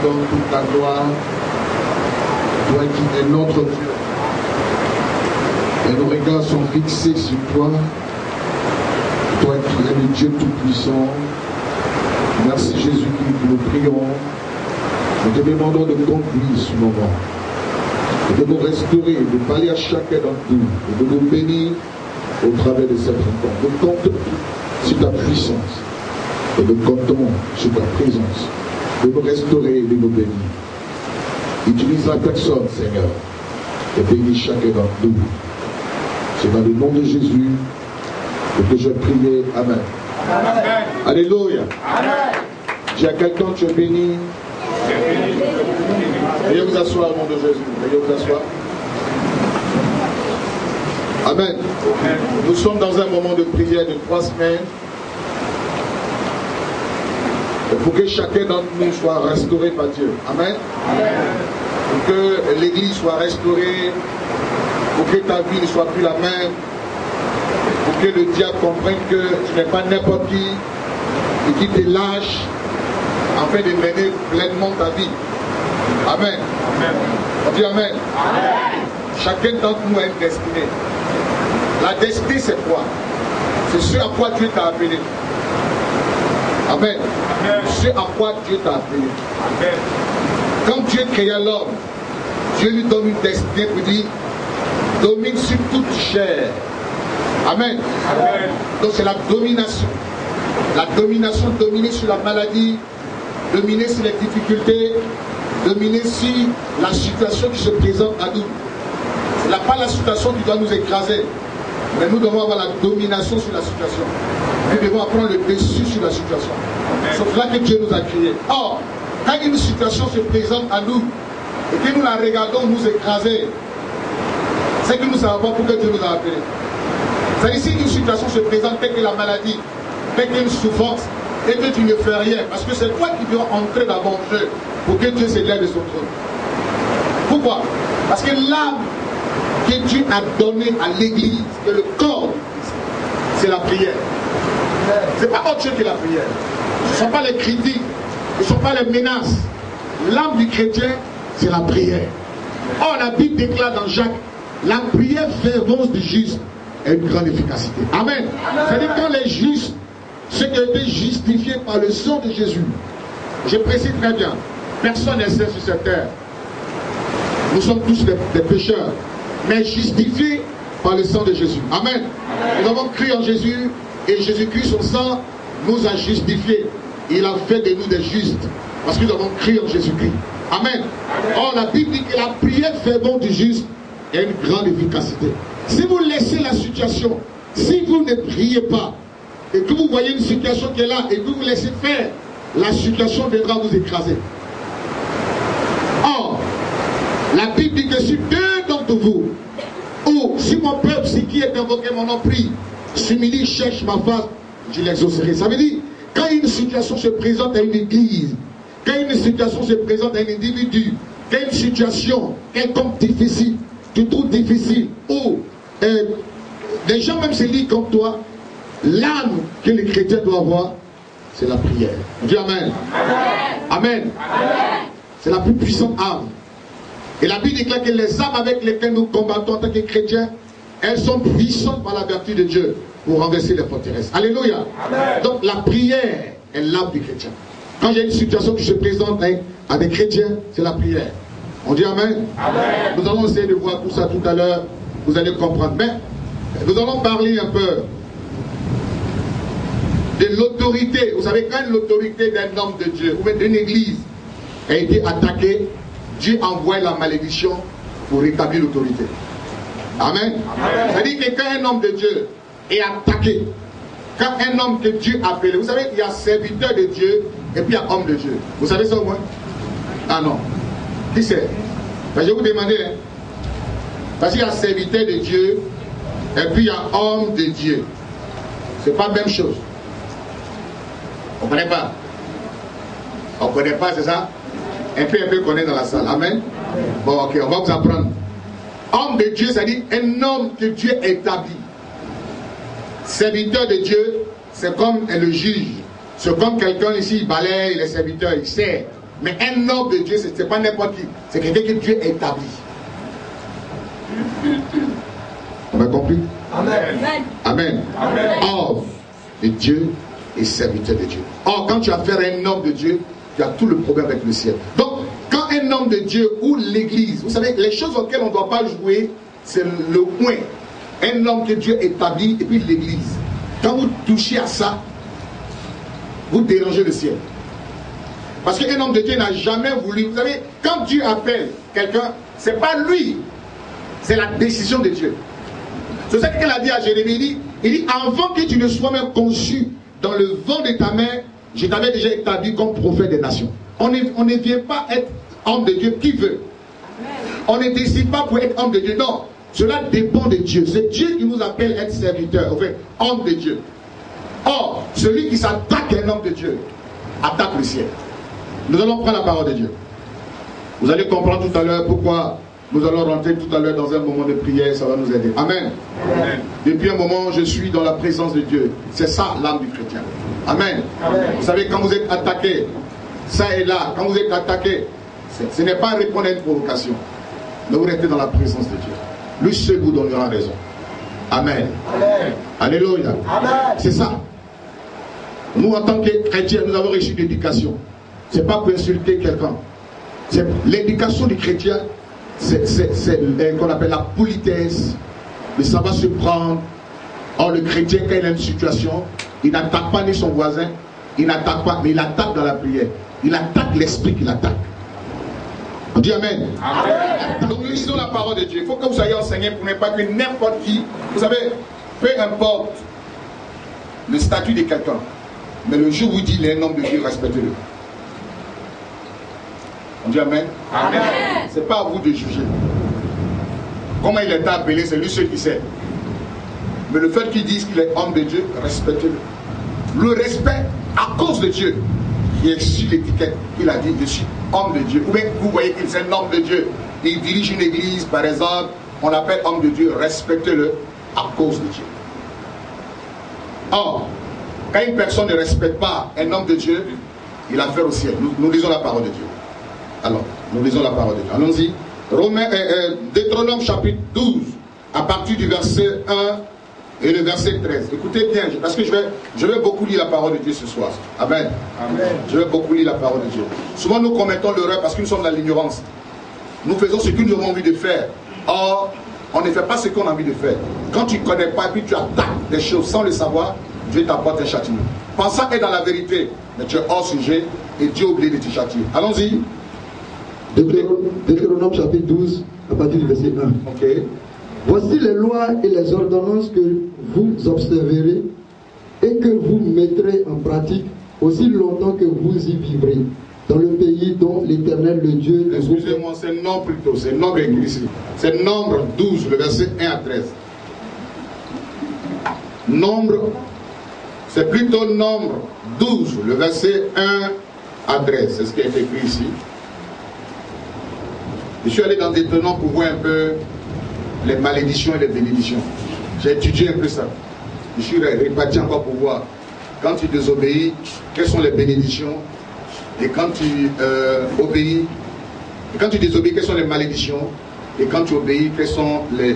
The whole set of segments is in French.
rendons toute la gloire. Toi qui es notre Dieu. Et nos regards sont fixés sur toi. Toi qui es le Dieu Tout-Puissant. Merci Jésus-Christ, nous prions. Nous te demandons de conclure ce moment. Et de nous restaurer, de parler à chacun d'entre nous. Et de nous bénir au travers de cette rencontre. Nous comptons sur ta puissance. Et nous comptons sur ta présence. De nous restaurer et de nous bénir. Utilise la personne, Seigneur. Et bénis chacun d'entre nous. C'est dans le nom de Jésus que je prie. Amen. Amen. Alléluia. Amen. Dis à quelqu'un, tu es béni. Veuillez vous asseoir au nom de Jésus. Veuillez vous asseoir. Amen. Amen. Nous sommes dans un moment de prière de 3 semaines. Il faut que chacun d'entre nous soit restauré par Dieu. Amen. Amen. Pour que l'église soit restaurée. Pour que ta vie ne soit plus la même. Pour que le diable comprenne que tu n'es pas n'importe qui. Et qu'il te lâche afin de mener pleinement ta vie. Amen. Amen. On dit Amen. Amen. Chacun d'entre nous a une destinée. La destinée, c'est quoi? C'est ce à quoi Dieu t'a appelé. Amen. Amen. Ce à quoi Dieu t'a appelé. Amen. Quand Dieu créa l'homme, Dieu lui donne une destinée pour dire domine sur toute chair. Amen. Amen. Donc c'est la domination. La domination, dominer sur la maladie, dominer sur les difficultés, dominer sur la situation qui se présente à nous. Ce n'est pas la situation qui doit nous écraser, mais nous devons avoir la domination sur la situation. Nous devons apprendre le dessus sur la situation. C'est là que Dieu nous a créés. Or, quand une situation se présente à nous et que nous la regardons nous écraser, c'est que nous ne savons pas pourquoi Dieu nous a appelés. C'est-à-dire si une situation se présente telle que la maladie, telle qu'une souffrance, et que tu ne fais rien, parce que c'est toi qui dois entrer dans mon jeu pour que Dieu se lève de son trône. Pourquoi? Parce que l'âme que Dieu a donnée à l'église, que le corps, c'est la prière. Ce n'est pas autre chose que la prière. Ce ne sont pas les critiques, ce ne sont pas les menaces. L'âme du chrétien, c'est la prière. Or, la Bible déclare dans Jacques, la prière fervente du juste a une grande efficacité. Amen. C'est-à-dire quand les justes, ceux qui ont été justifiés par le sang de Jésus, je précise très bien, personne n'est saint sur cette terre. Nous sommes tous des pécheurs, mais justifiés par le sang de Jésus. Amen. Nous avons cru en Jésus et Jésus-Christ, son sang, nous a justifiés. Il a fait de nous des justes parce que nous avons cru en Jésus-Christ. Amen. Or, la Bible dit que la prière fervente du juste a une grande efficacité. Si vous laissez la situation, si vous ne priez pas, et que vous voyez une situation qui est là, et que vous laissez faire, la situation viendra vous écraser. Or, la Bible dit que si deux d'entre vous, ou si mon peuple, si qui est invoqué mon nom, prie, s'humilie, cherche ma face, je l'exaucerai. Ça veut dire, quand une situation se présente à une église, quand une situation se présente à un individu, quand une situation quelconque difficile, tu trouves difficile, ou des gens même se lient comme toi, l'âme que les chrétiens doivent avoir, c'est la prière. On dit Amen. Amen. Amen. Amen. C'est la plus puissante âme. Et la Bible déclare que les âmes avec lesquelles nous combattons en tant que chrétiens, elles sont puissantes par la vertu de Dieu pour renverser les forteresses. Alléluia. Amen. Donc la prière est l'âme du chrétien. Quand il y a une situation qui se présente à des chrétiens, c'est la prière. On dit Amen. Amen. Nous allons essayer de voir tout ça tout à l'heure. Vous allez comprendre. Mais nous allons parler un peu de l'autorité. Vous savez, quand l'autorité d'un homme de Dieu ou même d'une église a été attaquée, Dieu envoie la malédiction pour rétablir l'autorité. Amen. C'est-à-dire que quand un homme de Dieu est attaqué, quand un homme que Dieu a appelé, vous savez, il y a serviteur de Dieu et puis il y a homme de Dieu. Vous savez ça au moins? Ah non. Qui c'est? Ben, je vais vous demander. Hein? Parce qu'il y a serviteur de Dieu et puis il y a homme de Dieu. C'est pas la même chose. On ne connaît pas. On ne connaît pas, c'est ça? Un peu connaît dans la salle. Amen. Bon, ok, on va vous apprendre. Homme de Dieu, c'est-à-dire un homme que Dieu établit. Serviteur de Dieu, c'est comme le juge. C'est comme quelqu'un ici, il balaye les serviteurs, il sert. Mais un homme de Dieu, ce n'est pas n'importe qui. C'est quelqu'un que Dieu a établi. On a compris? Amen. Amen. Amen. Homme de Dieu et serviteur de Dieu. Or, quand tu as affaire à un homme de Dieu, tu as tout le problème avec le ciel. Donc, quand un homme de Dieu ou l'église, vous savez, les choses auxquelles on ne doit pas jouer, c'est le point. Un homme que Dieu établit et puis l'église. Quand vous touchez à ça, vous dérangez le ciel. Parce qu'un homme de Dieu n'a jamais voulu. Vous savez, quand Dieu appelle quelqu'un, ce n'est pas lui, c'est la décision de Dieu. C'est ça qu'il a dit à Jérémie. Il dit, avant que tu ne sois même conçu dans le vent de ta mère, je t'avais déjà établi comme prophète des nations. On ne vient pas être homme de Dieu qui veut. On ne décide pas pour être homme de Dieu. Non, cela dépend de Dieu. C'est Dieu qui nous appelle être serviteur, enfin, homme de Dieu. Or, celui qui s'attaque à un homme de Dieu, attaque le ciel. Nous allons prendre la parole de Dieu. Vous allez comprendre tout à l'heure pourquoi nous allons rentrer tout à l'heure dans un moment de prière, ça va nous aider. Amen. Amen. Depuis un moment, je suis dans la présence de Dieu. C'est ça l'âme du chrétien. Amen. Amen. Vous savez, quand vous êtes attaqué, ça et là, quand vous êtes attaqué, ce n'est pas répondre à une provocation. Mais vous restez dans la présence de Dieu. Lui seul vous donnera raison. Amen. Amen. Alléluia. C'est ça. Nous, en tant que chrétiens, nous avons reçu l'éducation. Ce n'est pas pour insulter quelqu'un. L'éducation du chrétien, c'est ce qu'on appelle la politesse, le savoir se prendre. Or, le chrétien, quand il a une situation, il n'attaque pas ni son voisin, il n'attaque pas, mais il attaque dans la prière. Il attaque l'esprit qu'il attaque. On dit Amen. Amen. Donc nous lisons la parole de Dieu. Il faut que vous soyez enseigné pour ne pas que n'importe qui. Vous savez, peu importe le statut de quelqu'un, mais le jour où vous dites il est un homme de Dieu, respectez-le. On dit Amen. Amen. Ce n'est pas à vous de juger. Comment il est appelé, c'est lui seul qui sait. Mais le fait qu'il dise qu'il est homme de Dieu, respectez-le. Le respect à cause de Dieu qui est sur l'étiquette. Il a dit je suis homme de Dieu. Ou bien vous voyez qu'il est un homme de Dieu. Il dirige une église, par exemple, on l'appelle homme de Dieu, respectez-le à cause de Dieu. Or, quand une personne ne respecte pas un homme de Dieu, il a affaire au ciel. Nous lisons la parole de Dieu. Alors, nous lisons la parole de Dieu. Allons-y. Deutéronome chapitre 12, à partir du verset 1 et le verset 13. Écoutez bien, parce que je vais beaucoup lire la parole de Dieu ce soir. Amen. Amen. Je vais beaucoup lire la parole de Dieu. Souvent nous commettons l'erreur parce que nous sommes dans l'ignorance. Nous faisons ce que nous avons envie de faire. Or, on ne fait pas ce qu'on a envie de faire. Quand tu ne connais pas et puis tu attaques des choses sans le savoir, Dieu t'apporte un châtiment. Pensant être dans la vérité, mais tu es hors sujet et Dieu a oublié de te châtier. Allons-y. Deutéronome chapitre 12, à partir du verset 1. Ok. Voici les lois et les ordonnances que vous observerez et que vous mettrez en pratique aussi longtemps que vous y vivrez, dans le pays dont l'Éternel, le Dieu... Excusez-moi, c'est nombre plutôt, c'est nombre écrit ici. C'est nombre 12, le verset 1 à 13. Nombre, c'est plutôt nombre 12, le verset 1 à 13. C'est ce qui est écrit ici. Je suis allé dans des tenants pour voir un peu les malédictions et les bénédictions. J'ai étudié un peu ça. Je suis réparti encore pour voir. Quand tu désobéis, quelles sont les bénédictions? Et quand tu obéis, et quand tu désobéis, quelles sont les malédictions? Et quand tu obéis, quelles sont les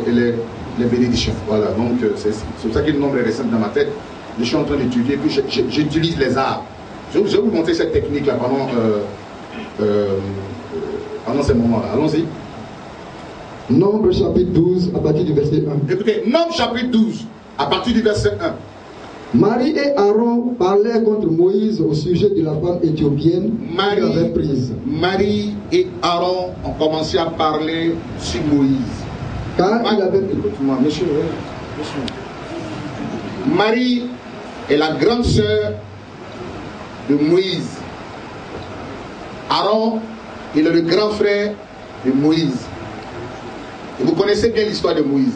bénédictions? Voilà, donc c'est pour ça que le nombre est récent dans ma tête. Je suis en train d'étudier, puis j'utilise les arts. Je vais vous montrer cette technique-là pendant ces moments-là. Allons-y. Nombre chapitre 12, à partir du verset 1. Écoutez, Nombre chapitre 12, à partir du verset 1. Marie et Aaron parlaient contre Moïse au sujet de la femme éthiopienne qu'il avait prise. Marie et Aaron ont commencé à parler sur Moïse. Car il avait... Écoute-moi, monsieur. Marie est la grande sœur de Moïse. Aaron, il est le grand frère de Moïse. Et vous connaissez bien l'histoire de Moïse.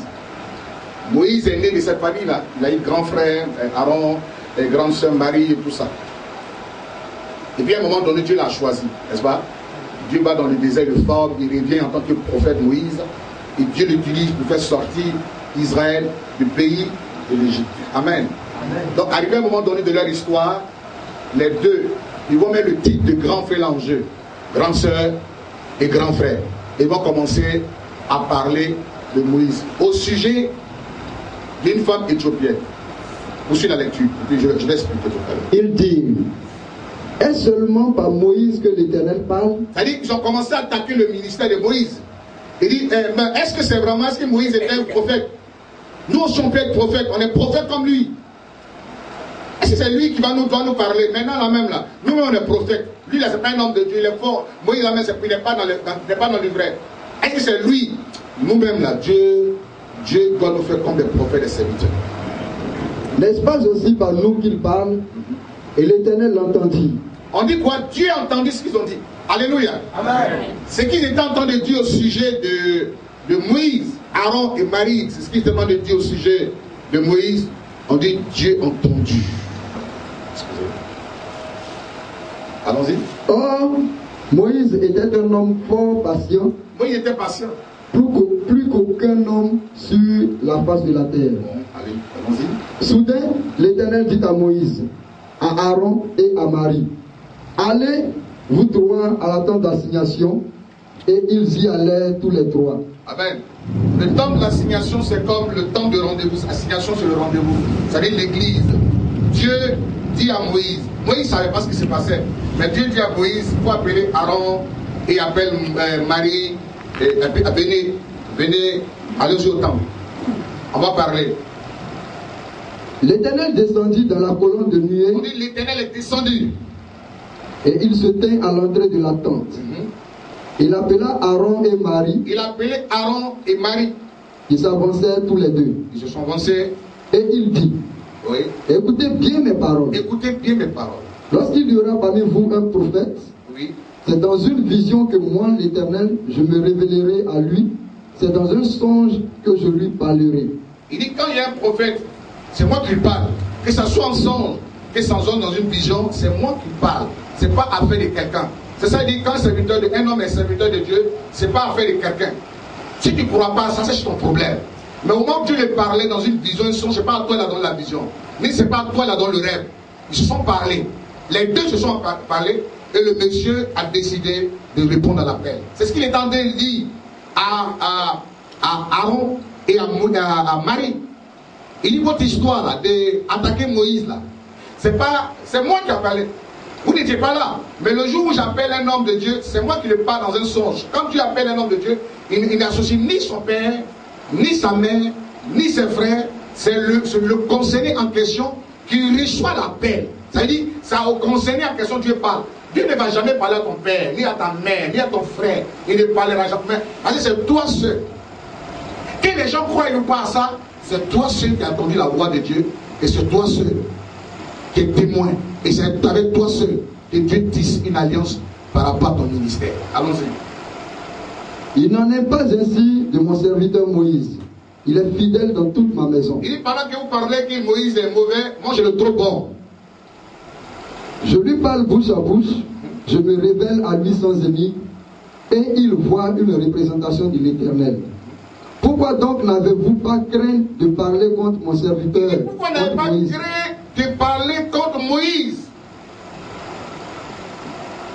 Moïse est né de cette famille-là. Il a eu grand frère, Aaron, et grande sœur Marie et tout ça. Et puis à un moment donné, Dieu l'a choisi, n'est-ce pas? Dieu va dans le désert de Fort, il revient en tant que prophète Moïse, et Dieu l'utilise pour faire sortir Israël du pays de l'Égypte. Amen. Amen. Donc arrivé à un moment donné de leur histoire, les deux, ils vont mettre le titre de grand frère en jeu. grandes sœurs et grands frères. Ils vont commencer à parler de Moïse au sujet d'une femme éthiopienne. Poursuis la lecture, puis je vais expliquer tout à l'heure. Il dit, est-ce seulement par Moïse que l'Éternel parle? C'est-à-dire qu'ils ont commencé à attaquer le ministère de Moïse. Il dit, est-ce que c'est vraiment, est-ce que Moïse était un prophète? Nous, on peut être prophète, on est prophète comme lui. Est-ce que c'est lui qui doit nous parler? Maintenant, là même, là, nous-mêmes, on est prophète. Lui, là, c'est pas un homme de Dieu, il est fort. Moïse, là même, il n'est pas dans le vrai. Est-ce que c'est lui? Nous-mêmes, là, Dieu doit nous faire comme des prophètes et serviteurs. N'est-ce pas aussi par nous qu'il parle? Et l'Éternel l'entendit. On dit quoi? Dieu a entendu ce qu'ils ont dit. Alléluia. Amen. Ce qu'ils étaient en train de dire au sujet de Moïse, Aaron et Marie, c'est ce qu'ils demandent de dire au sujet de Moïse. On dit Dieu a entendu. Excusez. Allons-y. Or, Moïse était un homme fort patient. Moïse était patient. Plus qu'aucun homme sur la face de la terre. Bon, allez, allons-y. Soudain, l'Éternel dit à Moïse, à Aaron et à Marie, allez, vous trois, à la tente d'assignation. Et ils y allèrent tous les trois. Amen. Le temps de l'assignation, c'est comme le temps de rendez-vous. Assignation, c'est le rendez-vous. C'est-à-dire l'église. Dieu dit à Moïse. Moïse ne savait pas ce qui se passait. Mais Dieu dit à Moïse, il faut appeler Aaron et appelle Marie. Et venez, allez au temple. On va parler. L'Éternel descendit dans la colonne de nuée. On dit l'Éternel est descendu. Et il se tint à l'entrée de la tente. Il appela Aaron et Marie. Il appelait Aaron et Marie. Ils s'avancèrent tous les deux. Ils se sont avancés. Et il dit, oui. Écoutez bien mes paroles. Écoutez bien mes paroles. Lorsqu'il y aura parmi vous un prophète, oui. C'est dans une vision que moi, l'Éternel, je me révélerai à lui. C'est dans un songe que je lui parlerai. Il dit quand il y a un prophète, c'est moi qui parle. Que ce soit en songe, que ça soit dans une vision, c'est moi qui parle. Ce n'est pas affaire de quelqu'un. C'est ça, il dit, quand un homme est serviteur de Dieu, ce n'est pas affaire de quelqu'un. Si tu ne crois pas, ça c'est ton problème. Mais au moment où Dieu les parlait dans une vision, ce n'est pas à toi là dans la vision. Ni ce n'est pas à toi là dans le rêve. Ils se sont parlé. Les deux se sont parlé et le monsieur a décidé de répondre à l'appel. C'est ce qu'il est en train de dire à Aaron et à Marie. Il dit votre histoire là, d'attaquer Moïse là. C'est moi qui ai parlé. Vous n'étiez pas là. Mais le jour où j'appelle un homme de Dieu, c'est moi qui le parle dans un songe. Quand Dieu appelle un homme de Dieu, il n'associe ni son père, ni sa mère, ni ses frères. C'est le concerné en question qui reçoit l'appel. C'est-à-dire, ça au concerné en question, Dieu parle. Dieu ne va jamais parler à ton père, ni à ta mère, ni à ton frère. Il ne parlera jamais. Parce que c'est toi seul. Que les gens croient ou pas à ça, c'est toi seul qui as entendu la voix de Dieu. Et c'est toi seul qui est témoin. Et c'est avec toi seul que Dieu tisse une alliance par rapport à ton ministère. Allons-y. Il n'en est pas ainsi de mon serviteur Moïse. Il est fidèle dans toute ma maison. Il dit pendant que vous parlez que Moïse est mauvais, moi je le trouve bon. Je lui parle bouche à bouche, je me révèle à lui sans énigme, et il voit une représentation de l'Éternel. Pourquoi donc n'avez-vous pas craint de parler contre mon serviteur? Pourquoi n'avez pas craint de parler contre Moïse?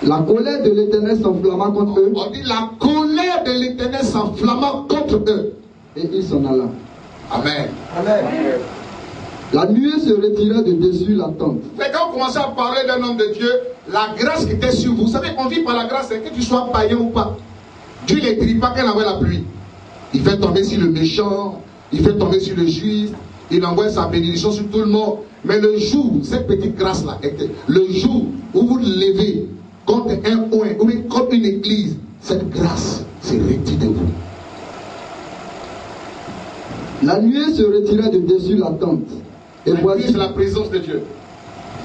La colère de l'Éternel s'enflamma contre eux. On dit la colère de l'Éternel s'enflamma contre eux. Et il s'en alla. Amen. Amen. La nuée se retira de dessus la tente. Mais quand on commençait à parler d'un homme de Dieu, la grâce qui était sur vous, vous savez, on vit par la grâce, c'est que tu sois païen ou pas. Dieu ne crie pas qu'elle envoie la pluie. Il fait tomber sur le méchant, il fait tomber sur le juif, il envoie sa bénédiction sur tout le monde. Mais le jour, cette petite grâce-là, le jour où vous levez contre un oin ou contre une église, cette grâce se retire de vous. La nuée se retira de dessus la tente. Et voici, c'est la présence de Dieu.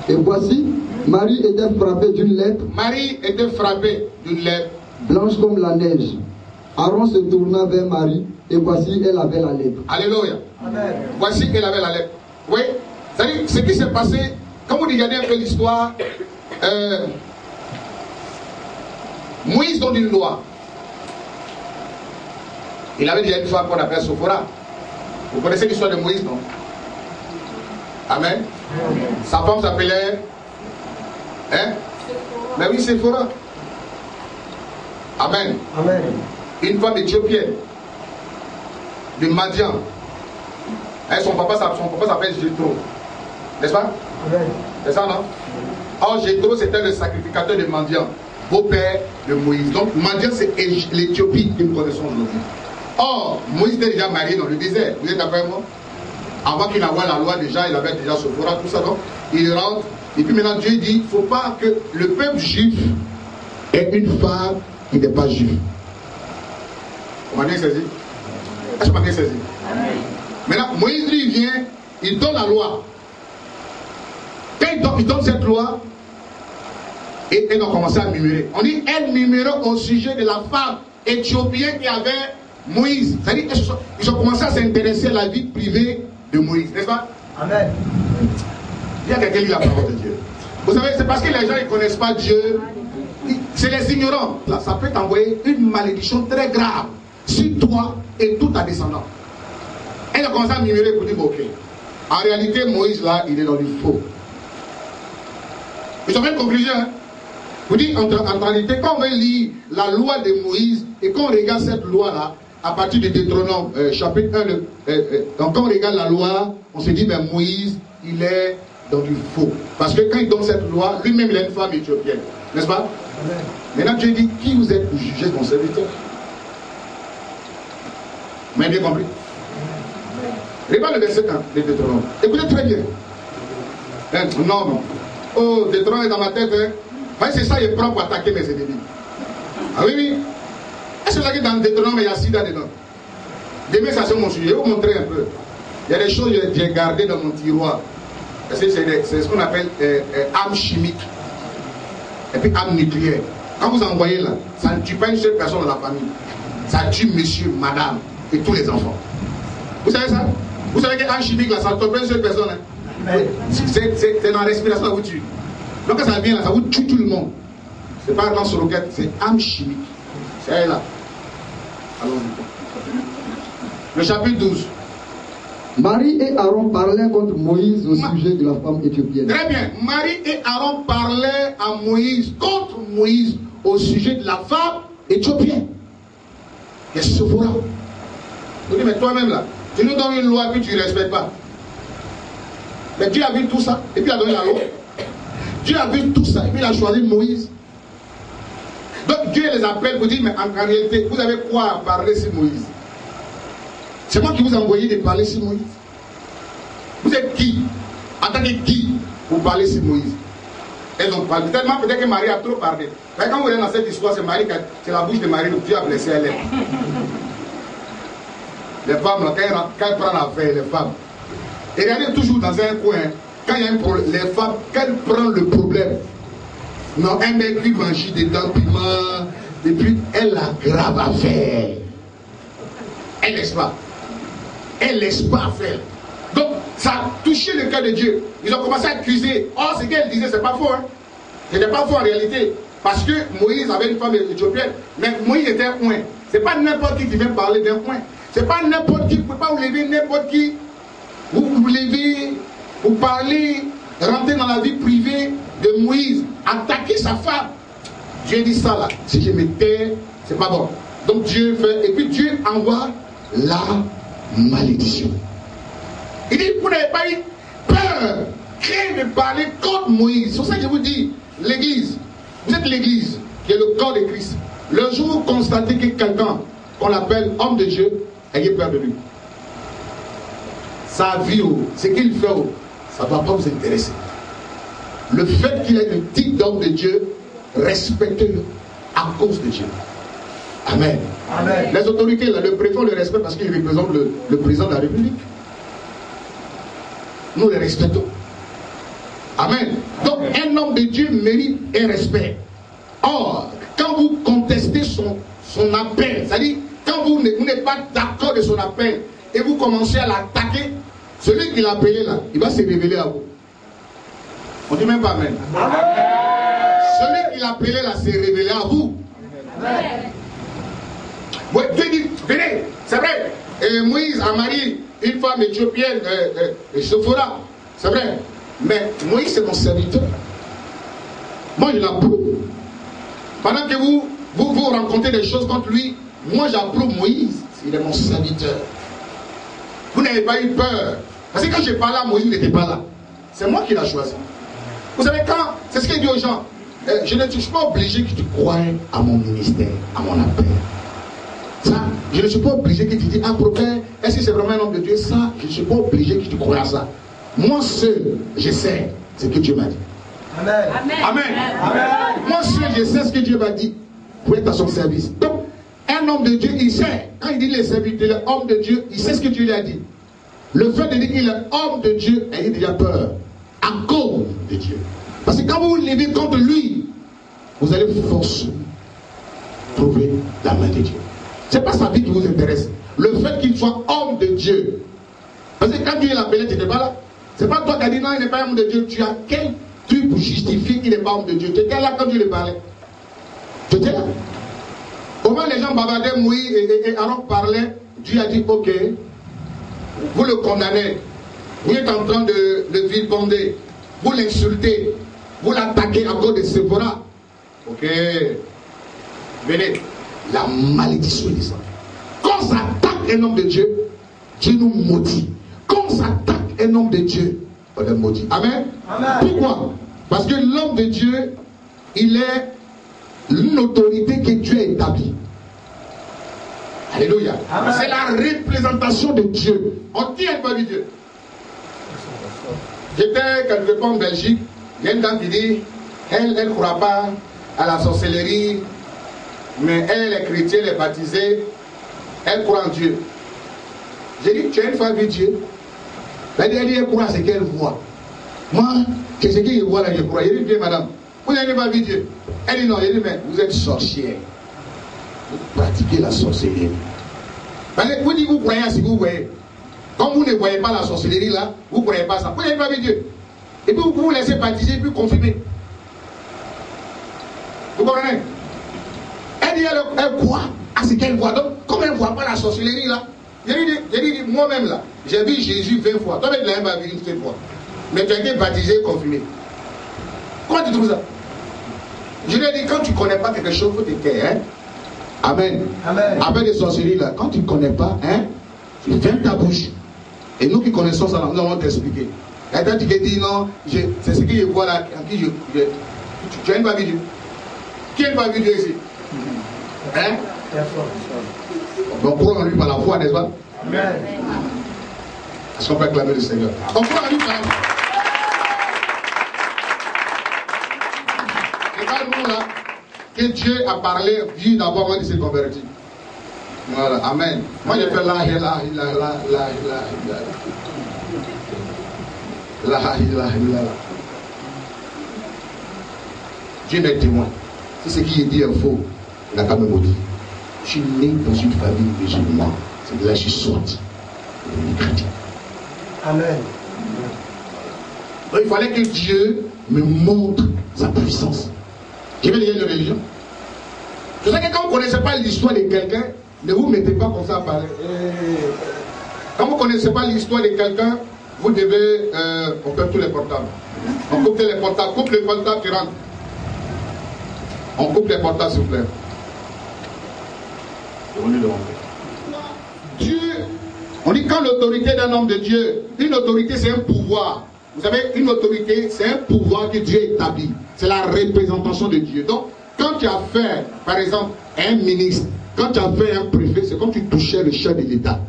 Et voici, Marie était frappée d'une lèpre. Marie était frappée d'une lèpre. Blanche comme la neige. Aaron se tourna vers Marie et voici, elle avait la lèpre. Alléluia. Amen. Voici qu'elle avait la lèpre. Oui, c'est-à-dire, ce qui s'est passé, quand vous regardez un peu l'histoire, Moïse donne une loi. Il avait déjà une femme qu'on appelle Sophora. Vous connaissez l'histoire de Moïse, non? Amen. Sa femme s'appelait... Hein? Mais oui, Séphora. Amen. Amen. Une femme éthiopienne de Madian. Son papa s'appelle Jétro. N'est-ce pas? Amen. C'est ça, non? Or, Jétro, c'était le sacrificateur de Madian, beau-père de Moïse. Donc, Madian, c'est l'Éthiopie que nous connaissons aujourd'hui. Or, Moïse était déjà marié dans le désert. Vous êtes d'accord avec moi? Avant qu'il envoie la loi, déjà, il avait déjà Sephora, tout ça, donc il rentre. Et puis maintenant, Dieu dit, il ne faut pas que le peuple juif ait une femme qui n'est pas juive. On m'a bien saisi? Est-ce qu'on m'a bien saisi? Maintenant, Moïse, lui, vient, il donne la loi. Quand il donne cette loi, et elles ont commencé à murmurer. On dit, elles murmuraient au sujet de la femme éthiopienne qui avait Moïse. C'est-à-dire, ils ont commencé à s'intéresser à la vie privée de Moïse, n'est-ce pas? Amen. Il y a quelqu'un qui lit la parole de Dieu. Vous savez, c'est parce que les gens ne connaissent pas Dieu. C'est les ignorants. Là, ça peut t'envoyer une malédiction très grave sur toi et toute ta descendance. Elle a commencé à murmurer pour dire, ok. En réalité, Moïse, là, il est dans le faux. Vous avez une conclusion, hein? Vous dites, en réalité, quand on veut lire la loi de Moïse et qu'on regarde cette loi-là, à partir du Deutéronome, chapitre 1, donc quand on regarde la loi, on se dit, mais Moïse, il est dans du faux. Parce que quand il donne cette loi, lui-même, il a une femme éthiopienne. N'est-ce pas? Amen. Maintenant, Dieu dit, qui vous êtes pour juger mon serviteur? Vous m'avez bien compris? Regarde le verset 1 de Deutéronome. Écoutez très bien. Non. Oh, Deutéronome est dans ma tête. Hein? C'est ça, il prend pour attaquer mes ennemis. Ah oui, oui. Est-ce que dans le Deutéronome, il y a Sida dedans? Demain, ça c'est mon sujet. Je vais vous montrer un peu. Il y a des choses que j'ai gardées dans mon tiroir. C'est ce qu'on appelle armes chimiques. Et puis armes nucléaires. Quand vous envoyez là, ça ne tue pas une seule personne dans la famille. Ça tue monsieur, madame et tous les enfants. Vous savez ça? Vous savez que l'arme chimique là, ça ne tue pas une seule personne. Hein? C'est dans la respiration que ça vous tue. Donc quand ça vient là, ça vous tue tout le monde. C'est pas un lance-roquette, c'est arme chimique. C'est elle là. Allons-y. Le chapitre 12. Marie et Aaron parlaient contre Moïse au sujet de la femme éthiopienne. Très bien. Marie et Aaron parlaient à Moïse, contre Moïse, au sujet de la femme éthiopienne. Qu'est-ce que c'est pour là? Vous dites, mais toi-même là, tu nous donnes une loi et puis tu ne respectes pas. Mais Dieu a vu tout ça et puis il a donné la loi. Dieu a vu tout ça et puis il a choisi Moïse. Donc Dieu les appelle pour dire, mais en réalité, vous avez quoi à parler sur Moïse? C'est moi qui vous ai envoyé de parler sur Moïse. Vous êtes qui? En tant que qui pour parler sur Moïse? Elles ont parlé. Tellement peut-être que Marie a trop parlé. Mais quand vous êtes dans cette histoire, c'est la bouche de Marie, donc Dieu a blessé elle. Les femmes, là, quand elles prennent l'affaire, les femmes. Et regardez toujours dans un coin, quand il y a un problème, les femmes, quand elles prennent le problème, non, un mec lui mange dedans, piment, et puis elle a grave affaire. Elle laisse pas. Elle laisse pas faire. Donc, ça a touché le cœur de Dieu. Ils ont commencé à accuser. Oh, ce qu'elle disait, c'est pas faux. Hein? C'était pas faux en réalité. Parce que Moïse avait une femme éthiopienne. Mais Moïse était un coin. C'est pas n'importe qui vient parler d'un coin. C'est pas n'importe qui. Vous ne pouvez pas vous lever n'importe qui. Vous levez, vous parlez, rentrer dans la vie privée de Moïse, attaquer sa femme. Dieu dit ça là. Si je me tais, c'est pas bon. Donc Dieu fait. Et puis Dieu envoie la malédiction. Il dit, vous n'avez pas eu peur, crainte de parler contre Moïse. C'est pour ça que je vous dis, l'église, vous êtes l'église, qui est le corps de Christ. Le jour où vous constatez que quelqu'un, qu'on l'appelle homme de Dieu, ayez peur de lui. Sa vie, ce qu'il fait, ça ne va pas vous intéresser. Le fait qu'il ait le titre d'homme de Dieu, respectez-le à cause de Dieu. Amen. Amen. Les autorités, là, le préfet, on le respecte parce qu'il représente le président de la République. Nous les respectons. Amen. Donc, un homme de Dieu mérite un respect. Or, quand vous contestez son appel, c'est-à-dire, quand vous n'êtes pas d'accord de son appel et vous commencez à l'attaquer, celui qui l'a appelé là, il va se révéler à vous. On ne dit même pas Amen. Amen. Celui qui l'a appelé là, s'est révélé à vous. Amen. Oui, Dieu dit, venez, c'est vrai, Moïse a marié une femme éthiopienne, Sephora, c'est vrai, mais Moïse c'est mon serviteur. Moi je l'approuve. Pendant que vous vous rencontrez des choses contre lui. Moi, j'approuve Moïse. Il est mon serviteur. Vous n'avez pas eu peur. Parce que quand je parlais à Moïse, il n'était pas là. C'est moi qui l'ai choisi. Vous savez quand, c'est ce qu'il dit aux gens. Je ne suis pas obligé que tu croies à mon ministère, à mon appel. Ça, je ne suis pas obligé que tu dis, ah prophète, est-ce que c'est vraiment un homme de Dieu? Ça, je ne suis pas obligé que tu croies à ça. Moi seul, je sais ce que Dieu m'a dit. Amen. Amen. Amen. Moi seul, je sais ce que Dieu m'a dit pour être à son service. Donc, un homme de Dieu, il sait. Quand il dit les serviteurs, l'homme de Dieu, il sait ce que Dieu lui a dit. Le fait de dire qu'il est homme de Dieu, ayez déjà peur. À cause de Dieu. Parce que quand vous vous levez contre lui, vous allez forcément trouver la main de Dieu. Ce n'est pas sa vie qui vous intéresse. Le fait qu'il soit homme de Dieu. Parce que quand Dieu l'appelait, tu n'étais pas là. Ce n'est pas toi qui as dit non, il n'est pas homme de Dieu. Tu as quel truc pour justifier qu'il n'est pas homme de Dieu? Tu étais là quand Dieu lui parlait. Tu étais là. Comment les gens bavardaient, Moïse et Aaron parlaient, Dieu a dit ok, vous le condamnez. Vous êtes en train de le vilipender. Vous l'insultez. Vous l'attaquez à cause de Séphora. Ok. Venez. La malédiction des hommes. Quand on s'attaque un homme de Dieu, Dieu nous maudit. Quand on s'attaque un homme de Dieu, on le maudit. Amen. Amen. Pourquoi? Parce que l'homme de Dieu, il est une autorité que Dieu a établie. Alléluia. C'est la représentation de Dieu. On dit un peu de Dieu. J'étais quelque part en Belgique. Il y a une dame qui dit, elle ne croit pas à la sorcellerie, mais elle est chrétienne, elle est baptisée, elle croit en Dieu. J'ai dit, tu as une fois vu Dieu? Elle dit, elle croit à ce qu'elle voit. Moi, c'est ce qu'elle voit là, je crois. Il dit, bien madame, vous n'avez pas vu Dieu? Elle dit non, il dit, mais vous êtes sorcière. Vous pratiquez la sorcellerie. Vous dites, vous croyez à ce que vous voyez. Quand vous ne voyez pas la sorcellerie là, vous ne croyez pas ça. Vous n'avez pas vu Dieu. Et puis vous vous laissez baptiser et puis confirmer. Vous comprenez? Elle dit, elle croit à ce qu'elle voit. Donc, comme elle ne voit pas la sorcellerie là, j'ai dit moi-même là, j'ai vu Jésus 20 fois. Toi-même, tu ne l'as même pas vu une seule fois. Mais tu as été baptisé et confirmé. Comment tu trouves ça? Je lui ai dit, quand tu ne connais pas quelque chose, il faut te taire. Hein? Amen. Amen. Après les sorcelleries là, quand tu ne connais pas, hein, tu fermes ta bouche. Et nous qui connaissons ça, nous allons t'expliquer. Et toi, tu te dis non, c'est ce que je vois là, tu n'as pas vu Dieu. Qui n'a pas vu Dieu ici? Hein? On croit en lui par la foi, n'est-ce pas? Amen. Est-ce qu'on peut acclamer le Seigneur? On croit en lui par la foi. Regarde-nous là, que Dieu a parlé, Dieu d'abord avant de se convertir. Voilà, Amen. Moi j'ai fait la Dieu n'est témoin. Si ce qui est dit est faux, il n'a qu'à me maudire. Je suis né dans une famille musulmane. C'est de là que je suis sorti. Amen. Donc il fallait que Dieu me montre sa puissance. Je vais lire une religion. Je sais que quand vous ne connaissez pas l'histoire de quelqu'un, ne vous mettez pas comme ça à parler. Quand vous ne connaissez pas l'histoire de quelqu'un, vous devez... on coupe tous les portables. On coupe les portables. Coupe les portables qui rentrent. On coupe les portables s'il vous plaît. Dieu, on dit quand l'autorité d'un homme de Dieu, une autorité c'est un pouvoir. Vous savez, une autorité c'est un pouvoir que Dieu établit. C'est la représentation de Dieu. Donc, quand tu as fait, par exemple, un ministre, quand tu as fait un préfet, c'est comme tu touchais le chef de l'État.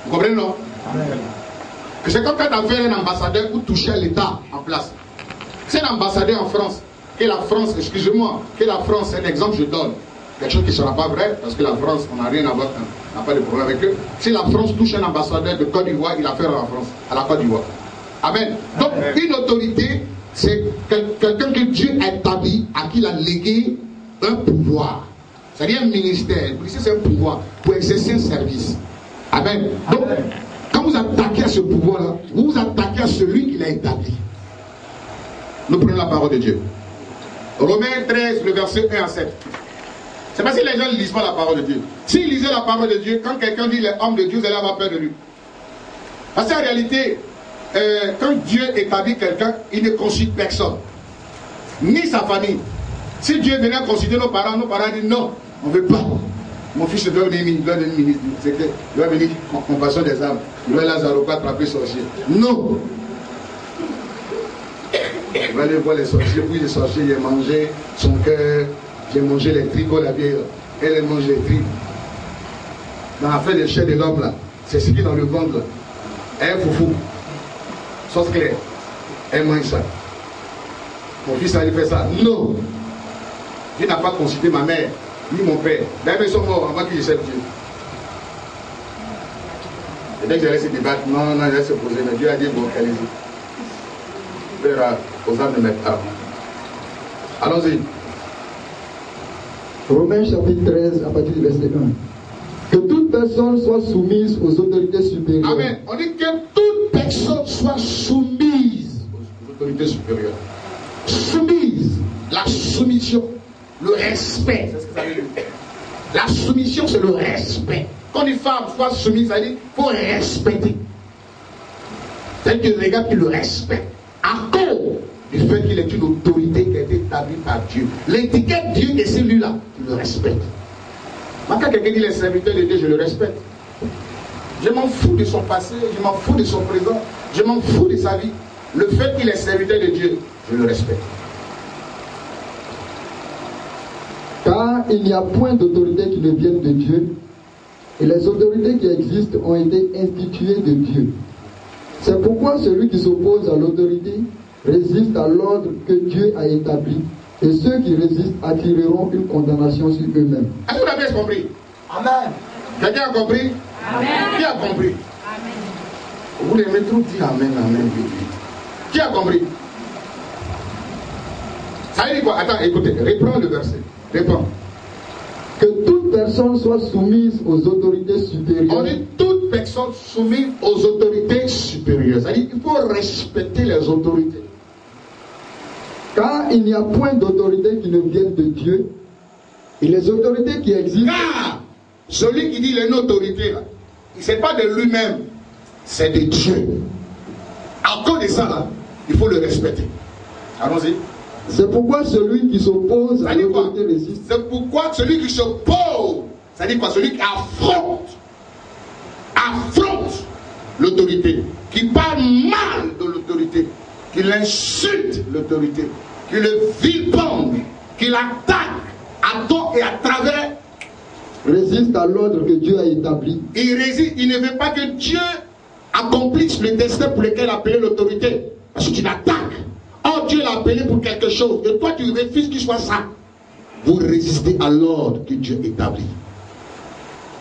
Vous comprenez, non? C'est comme quand tu as fait un ambassadeur pour toucher l'État en place. C'est un ambassadeur en France. Que la France, excusez-moi, que la France, c'est un exemple, je donne. Quelque chose qui ne sera pas vrai, parce que la France, on n'a rien à voir, on n'a pas de problème avec eux. Si la France touche un ambassadeur de Côte d'Ivoire, il a affaire à la France, à la Côte d'Ivoire. Amen. Donc, une autorité, c'est quelqu'un que Dieu a établi, à qui il a légué un pouvoir. C'est-à-dire un ministère. Ici, c'est un pouvoir pour exercer un service. Amen. Donc, quand vous attaquez à ce pouvoir-là, vous vous attaquez à celui qui l'a établi. Nous prenons la parole de Dieu. Romains 13, le verset 1 à 7. C'est parce que les gens ne lisent pas la parole de Dieu. S'ils lisaient la parole de Dieu, quand quelqu'un dit les hommes de Dieu, vous allez avoir peur de lui. Parce qu'en réalité, quand Dieu établit quelqu'un, il ne consulte personne. Ni sa famille, Si Dieu venait considérer nos parents disent non, on ne veut pas. Mon fils doit venir ministre. C'est que il doit venir compassion des âmes. Il doit Lazaro pas attraper sorcier. Non. Il va aller voir les sorciers, puis les sorciers, il a mangé son cœur, j'ai mangé les tricots, la vieille. Elle mange les tripes. Dans la fin des chair de l'homme là, c'est ce qui est dans le ventre là. Elle foufou. Sauce claire. Elle mange ça. Mon fils a fait ça. Non. Dieu n'a pas consulté ma mère, ni mon père. D'ailleurs, ils sont morts avant qu'ils acceptent Dieu. Et dès que j'allais se débattre, non, j'allais se poser, mais Dieu a dit, bon, allez-y. Verra aux âmes de mes parents. Allons-y. Romains chapitre 13, à partir du verset 1. Que toute personne soit soumise aux autorités supérieures. Amen. On dit que toute personne soit soumise aux autorités supérieures. Soumise. La soumission. Le respect. C'est ce que ça veut dire. La soumission, c'est le respect. Quand une femme soit soumise, ça dit qu'il faut respecter. C'est-à-dire que le gars qui le respecte. À cause du fait qu'il est une autorité qui a été établie par Dieu. L'étiquette Dieu est celui-là. Je le respecte. Moi, quand quelqu'un dit les serviteurs de Dieu, je le respecte. Je m'en fous de son passé, je m'en fous de son présent, je m'en fous de sa vie. Le fait qu'il est serviteur de Dieu, je le respecte. Car il n'y a point d'autorité qui ne vienne de Dieu, et les autorités qui existent ont été instituées de Dieu. C'est pourquoi celui qui s'oppose à l'autorité résiste à l'ordre que Dieu a établi, et ceux qui résistent attireront une condamnation sur eux-mêmes. Est-ce que vous avez compris? Amen. Quelqu'un a compris? Amen. Qui a compris? Amen. Vous l'aimez trop dire amen, amen, qui a compris? Ça veut dire quoi? Attends, écoutez, reprends le verset. Reprends. Que toute personne soit soumise aux autorités supérieures. On dit toute personne soumise aux autorités supérieures. C'est-à-dire qu'il faut respecter les autorités. Car il n'y a point d'autorité qui ne vienne de Dieu. Et les autorités qui existent. Car celui qui dit il a une autorité, là, ce n'est pas de lui-même, c'est de Dieu. À cause de ça, là, il faut le respecter. Allons-y. C'est pourquoi celui qui s'oppose à l'autorité résiste. C'est pourquoi celui qui s'oppose, c'est-à-dire quoi? Celui qui affronte l'autorité, qui parle mal de l'autorité, qui l'insulte l'autorité, qui le vilipende, qui l'attaque à tort et à travers, résiste à l'ordre que Dieu a établi. Il résiste, il ne veut pas que Dieu accomplisse le destin pour lequel il a appelé l'autorité. Parce que tu l'attaques. Or, Dieu l'a appelé pour quelque chose. Et toi, tu refuses qu'il soit ça. Vous résistez à l'ordre que Dieu établit.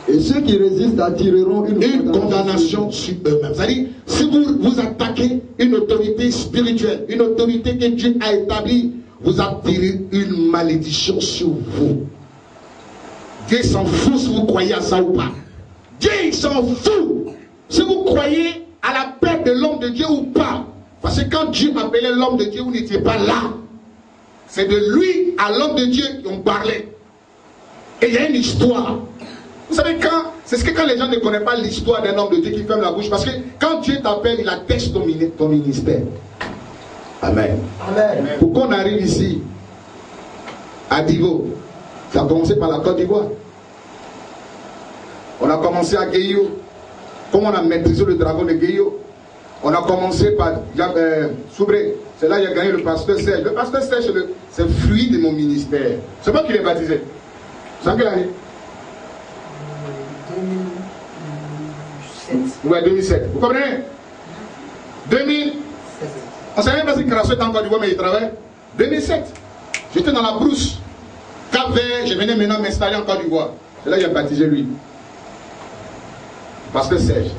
Et ceux qui résistent attireront une condamnation sur eux-mêmes. C'est-à-dire, si vous attaquez une autorité spirituelle, une autorité que Dieu a établie, vous attirez une malédiction sur vous. Dieu s'en fout si vous croyez à ça ou pas. Dieu il s'en fout si vous croyez à la perte de l'homme de Dieu ou pas. Parce que quand Dieu appelait l'homme de Dieu, vous n'étiez pas là. C'est de lui à l'homme de Dieu qu'on parlait. Et il y a une histoire. Vous savez, c'est ce que quand les gens ne connaissent pas l'histoire d'un homme de Dieu qui ferme la bouche. Parce que quand Dieu t'appelle, il atteste ton ministère. Amen. Amen. Pour qu'on arrive ici, à Divo, ça a commencé par la Côte d'Ivoire. On a commencé à Guéyo. Comment on a maîtrisé le dragon de Guéyo? On a commencé par Soubré. C'est là qu'il a gagné le pasteur Serge. Le pasteur Serge, c'est le fruit de mon ministère. C'est moi qui l'ai baptisé. C'est en quelle année? 2007. Ouais, 2007. Vous comprenez? 2000. On ne savait même pas si Crasso était encore du bois, mais il travaille. 2007. J'étais dans la brousse. Cap Vert, je venais maintenant m'installer en Côte d'Ivoire. C'est là qu'il a baptisé lui. Pasteur Serge.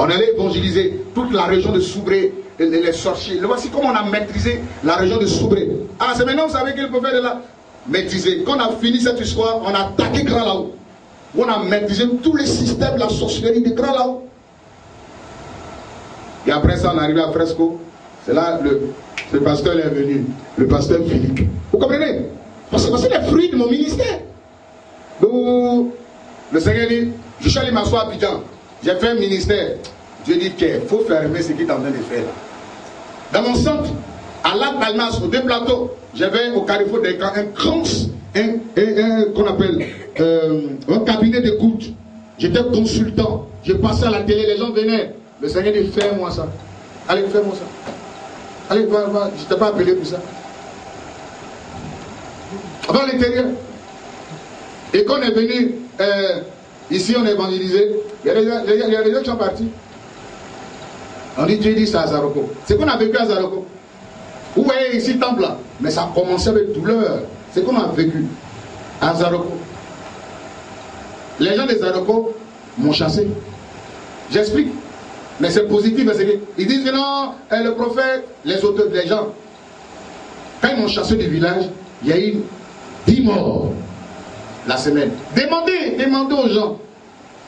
On allait évangéliser toute la région de Soubré, les sorciers. Voici comment on a maîtrisé la région de Soubré. Ah, c'est maintenant, vous savez qu'il faut faire de la maîtriser. Quand on a fini cette histoire, on a attaqué Grand Lao. On a maîtrisé tous les systèmes de la sorcellerie de Grand Lao. Et après ça, on est arrivé à Fresco. C'est là le pasteur est venu. Le pasteur Philippe. Vous comprenez? Parce que c'est les fruits de mon ministère. Donc, le Seigneur dit, je suis allé m'asseoir à Abidjan. J'ai fait un ministère. Dieu dit qu'il faut fermer ce qu'il est en train de faire là. Dans mon centre, À Lac Palmas, aux 2 plateaux, j'avais au carrefour des camps qu'on appelle un cabinet d'écoute. J'étais consultant. Je passais à la télé, les gens venaient. Le Seigneur dit, fais-moi ça. Allez, fais-moi ça. Allez, va. Je ne t'ai pas appelé pour ça. Avant l'intérieur. Et quand on est venu, ici on est évangélisé, il y a des gens qui sont partis. On dit, Dieu dit ça à Zaroko. C'est qu'on a vécu à Zaroko. Vous voyez ici le temple là, mais ça a commencé avec douleur. C'est qu'on a vécu à Zaroko. Les gens de Zaroko m'ont chassé. J'explique. Mais c'est positif parce qu'ils disent que non, le prophète, les auteurs, les gens. Quand ils m'ont chassé du village, il y a eu 10 morts la semaine. Demandez aux gens.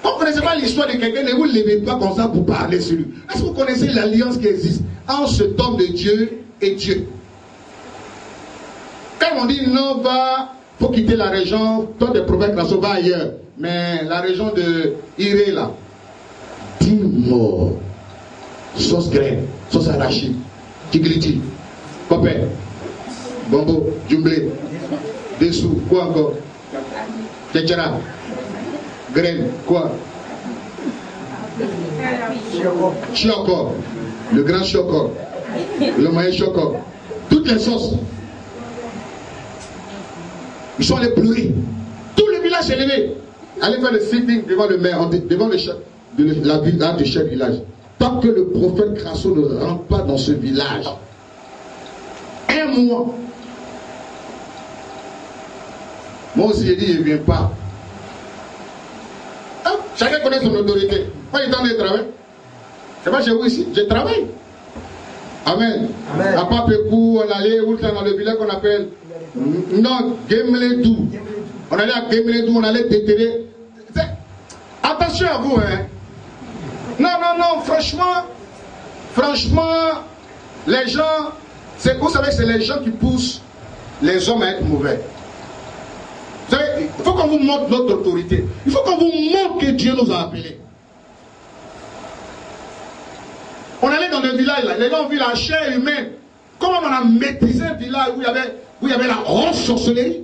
Vous ne connaissez pas l'histoire de quelqu'un, ne vous levez pas comme ça pour parler sur lui. Est-ce que vous connaissez l'alliance qui existe entre cet homme de Dieu et Dieu? Quand on dit non, faut quitter la région, toi des prophètes là, va ailleurs. Mais la région de Iré là, 10 morts. Sauce graine, sauce arachide, tigliti, copain, bombo, jumblé, dessous, quoi encore? Tchétchara, graine, quoi? Chioko, le grand chioko, le moyen chioko, toutes les sauces. Ils sont allés pleurer. Tout le village s'est levé. Allez faire le sitting devant le maire, devant le chef de la ville, du chef village. Tant que le prophète Crasso ne rentre pas dans ce village, 1 mois. Moi aussi j'ai dit, il ne vient pas. Hein? Chacun connaît son autorité. Moi, il est temps de travailler. C'est pas chez vous ici, je travaille. Amen. Amen. À Papepou, on allait dans le village qu'on appelle non, Gemledou. On allait à Gemledou, on allait déterrer. Attention à vous, hein. Non, franchement, les gens, vous savez, c'est les gens qui poussent les hommes à être mauvais. Vous savez, il faut qu'on vous montre notre autorité. Il faut qu'on vous montre que Dieu nous a appelés. On allait dans le village, là, les gens ont vu la chair humaine. Comment on a maîtrisé un village où il y avait la grosse sorcellerie.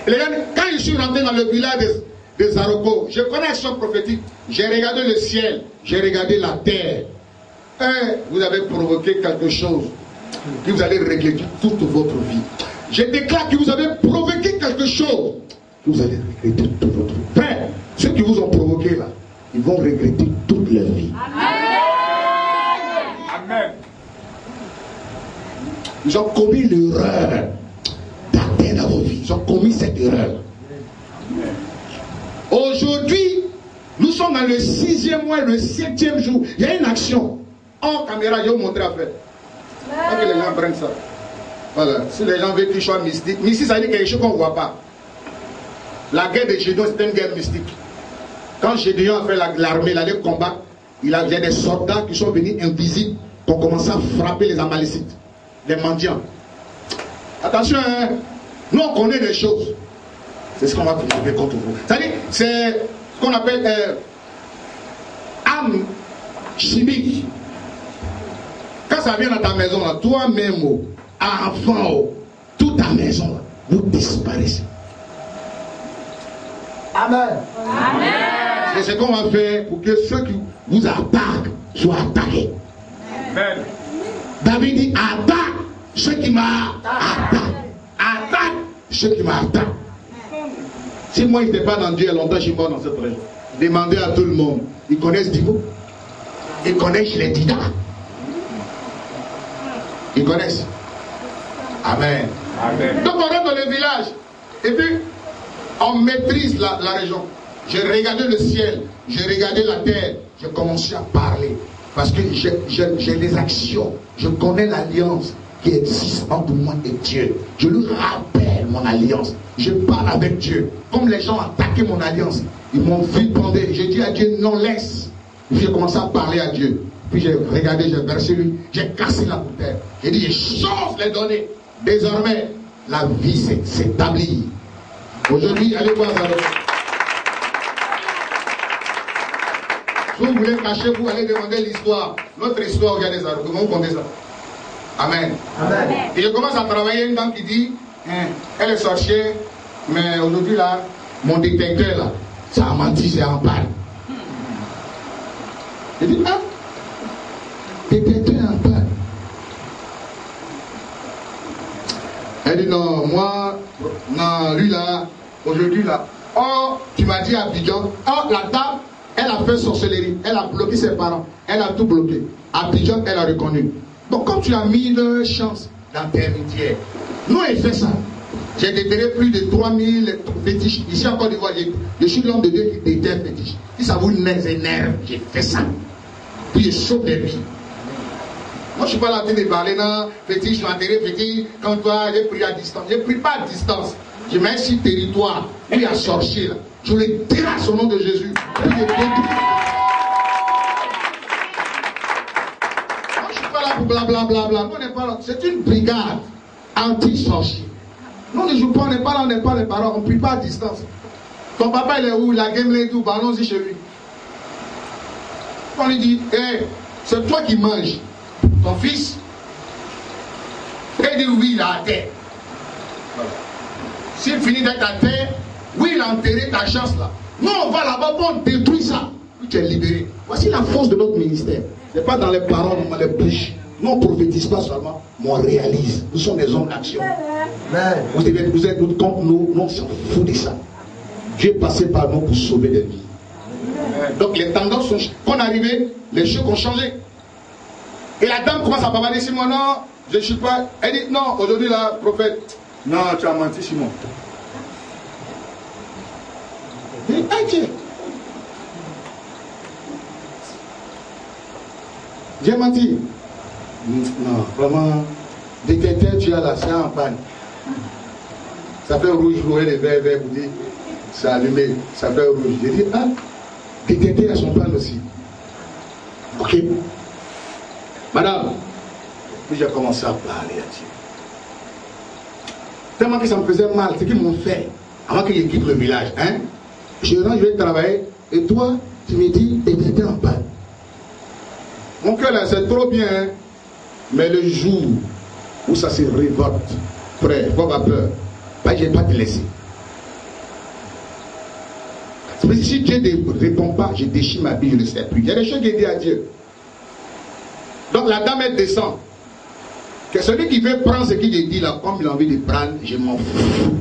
Et les gars, quand je suis rentré dans le village des Zaroko, je connais l'action prophétique. J'ai regardé le ciel, j'ai regardé la terre. Vous avez provoqué quelque chose que vous allez regretter toute votre vie. Je déclare que vous avez provoqué quelque chose que vous allez regretter toute votre vie. Frère, ceux qui vous ont provoqué là, ils vont regretter toute leur vie. Amen. Ils ont commis l'erreur d'atteindre vos vies. Ils ont commis cette erreur. Aujourd'hui, nous sommes dans le 6e mois et le 7e jour. Il y a une action. En caméra, je vais vous montrer à faire. Pas que les gens prennent ça. Voilà. Si les gens veulent qu'ils soient mystiques. Mystique, ça veut dire quelque chose qu'on ne voit pas. La guerre de Gédéon, c'était une guerre mystique. Quand Gédéon a fait l'armée, il allait combattre, il y a des soldats qui sont venus invisibles pour commencer à frapper les Amalécites, les mendiants. Attention, hein? Nous on connaît des choses. C'est ce qu'on va trouver contre vous. C'est-à-dire, c'est ce qu'on appelle âme chimique. Quand ça vient dans ta maison, là, toi-même, enfant, toute ta maison, là, vous disparaissez. Amen. Amen. C'est ce qu'on va faire pour que ceux qui vous attaquent soient attaqués. Amen. David dit, attaque ceux qui m'attaquent. Attaque ceux qui m'attaquent. Si moi, je n'étais pas dans Dieu, il y a longtemps, je suis mort dans cette région. Demandez à tout le monde. Ils connaissent Divo. Ils connaissent les Dida. Ils connaissent. Amen. Amen. Donc on rentre dans le village. Et puis, on maîtrise la région. J'ai regardé le ciel. J'ai regardé la terre. J'ai commencé à parler. Parce que j'ai des actions. Je connais l'alliance qui existe entre moi et Dieu. Je lui rappelle mon alliance. Je parle avec Dieu. Comme les gens ont attaqué mon alliance, ils m'ont vu tomber. J'ai dit à Dieu, non, laisse. J'ai commencé à parler à Dieu. Puis j'ai regardé, j'ai versé lui. J'ai cassé la bouteille. J'ai dit, je change les données. Désormais, la vie s'établit. Aujourd'hui, allez voir ça. Si vous voulez cacher, vous allez demander l'histoire. Notre histoire vient des Aroukos. Comment vous comptez ça? Amen. Amen. Et je commence à travailler une dame qui dit, elle est sorcière, mais aujourd'hui là, mon détecteur là, ça a menti, c'est en panne. Je dis, ah, détecteur en panne. Elle dit, non, moi, non, lui là, aujourd'hui là, oh, tu m'as dit à Abidjan, oh, la dame, elle a fait sorcellerie, elle a bloqué ses parents, elle a tout bloqué. Abidjan, elle a reconnu. Donc, comme tu as mis une chance d'intermédiaire, nous, elle fait ça. J'ai déterré plus de 3000 fétiches. Ici, en Côte d'Ivoire, je suis l'homme de Dieu qui déterre fétiches. Si ça vous énerve, j'ai fait ça. Puis je sauve des vies. Moi, je ne suis pas là en train de parler, non, fétiche, je vais enterrer fétiche. Quand toi, j'ai pris à distance. Je ne prie pas à distance. Je mets sur territoire où il y a sorcier là. Je le terrasse au nom de Jésus. Puis je détruis. Blablabla. Nous, on n'est pas là. C'est une brigade anti-sorcier. Nous, on ne joue pas, on n'est pas là, on n'est pas les parents, on ne prie pas à distance. Ton papa, il est où? La game est où? Allons-y chez lui. On lui dit, hey, c'est toi qui manges. Ton fils, il dit oui, il est à terre. Voilà. S'il finit d'être à terre, oui, il a enterré ta chance là. Nous, on va là-bas, on détruit ça. Puis tu es libéré. Voici la force de notre ministère. Ce n'est pas dans les paroles, dans les bouches. Nous, on ne prophétise pas seulement, mais on réalise. Nous sommes des hommes d'action. Vous êtes nous, contre nous, on s'en fout de ça. Dieu est passé par nous pour sauver des vies. Donc les tendances sont qu'on arrivait, les choses ont changé. Et la dame commence à bavarder Simon, non, je ne suis pas. Elle dit, non, aujourd'hui là, prophète, non, tu as menti Simon. Elle dit, ah Dieu. J'ai menti. Non, vraiment, détecteur, tu as là, c'est en panne. Ça fait rouge, vous voyez les verres, vous dites, c'est allumé, ça fait rouge. J'ai dit, ah, détecteur à son panne aussi. Ok. Madame, puis j'ai commencé à parler à Dieu. Tellement que ça me faisait mal, ce qu'ils m'ont fait, avant qu'ils quittent le village. Hein? Je rentre, je vais travailler, et toi, tu me dis, détecteur en panne. Mon cœur là, c'est trop bien, hein? Mais le jour où ça se révolte, frère, il faut avoir peur. Bah, je ne vais pas te laisser. Si Dieu ne répond pas, je déchire ma vie, je ne sais plus. Il y a des choses qui disent à Dieu. Donc la dame, elle descend. Que celui qui veut prendre ce qu'il dit là, comme il a envie de prendre, je m'en fous.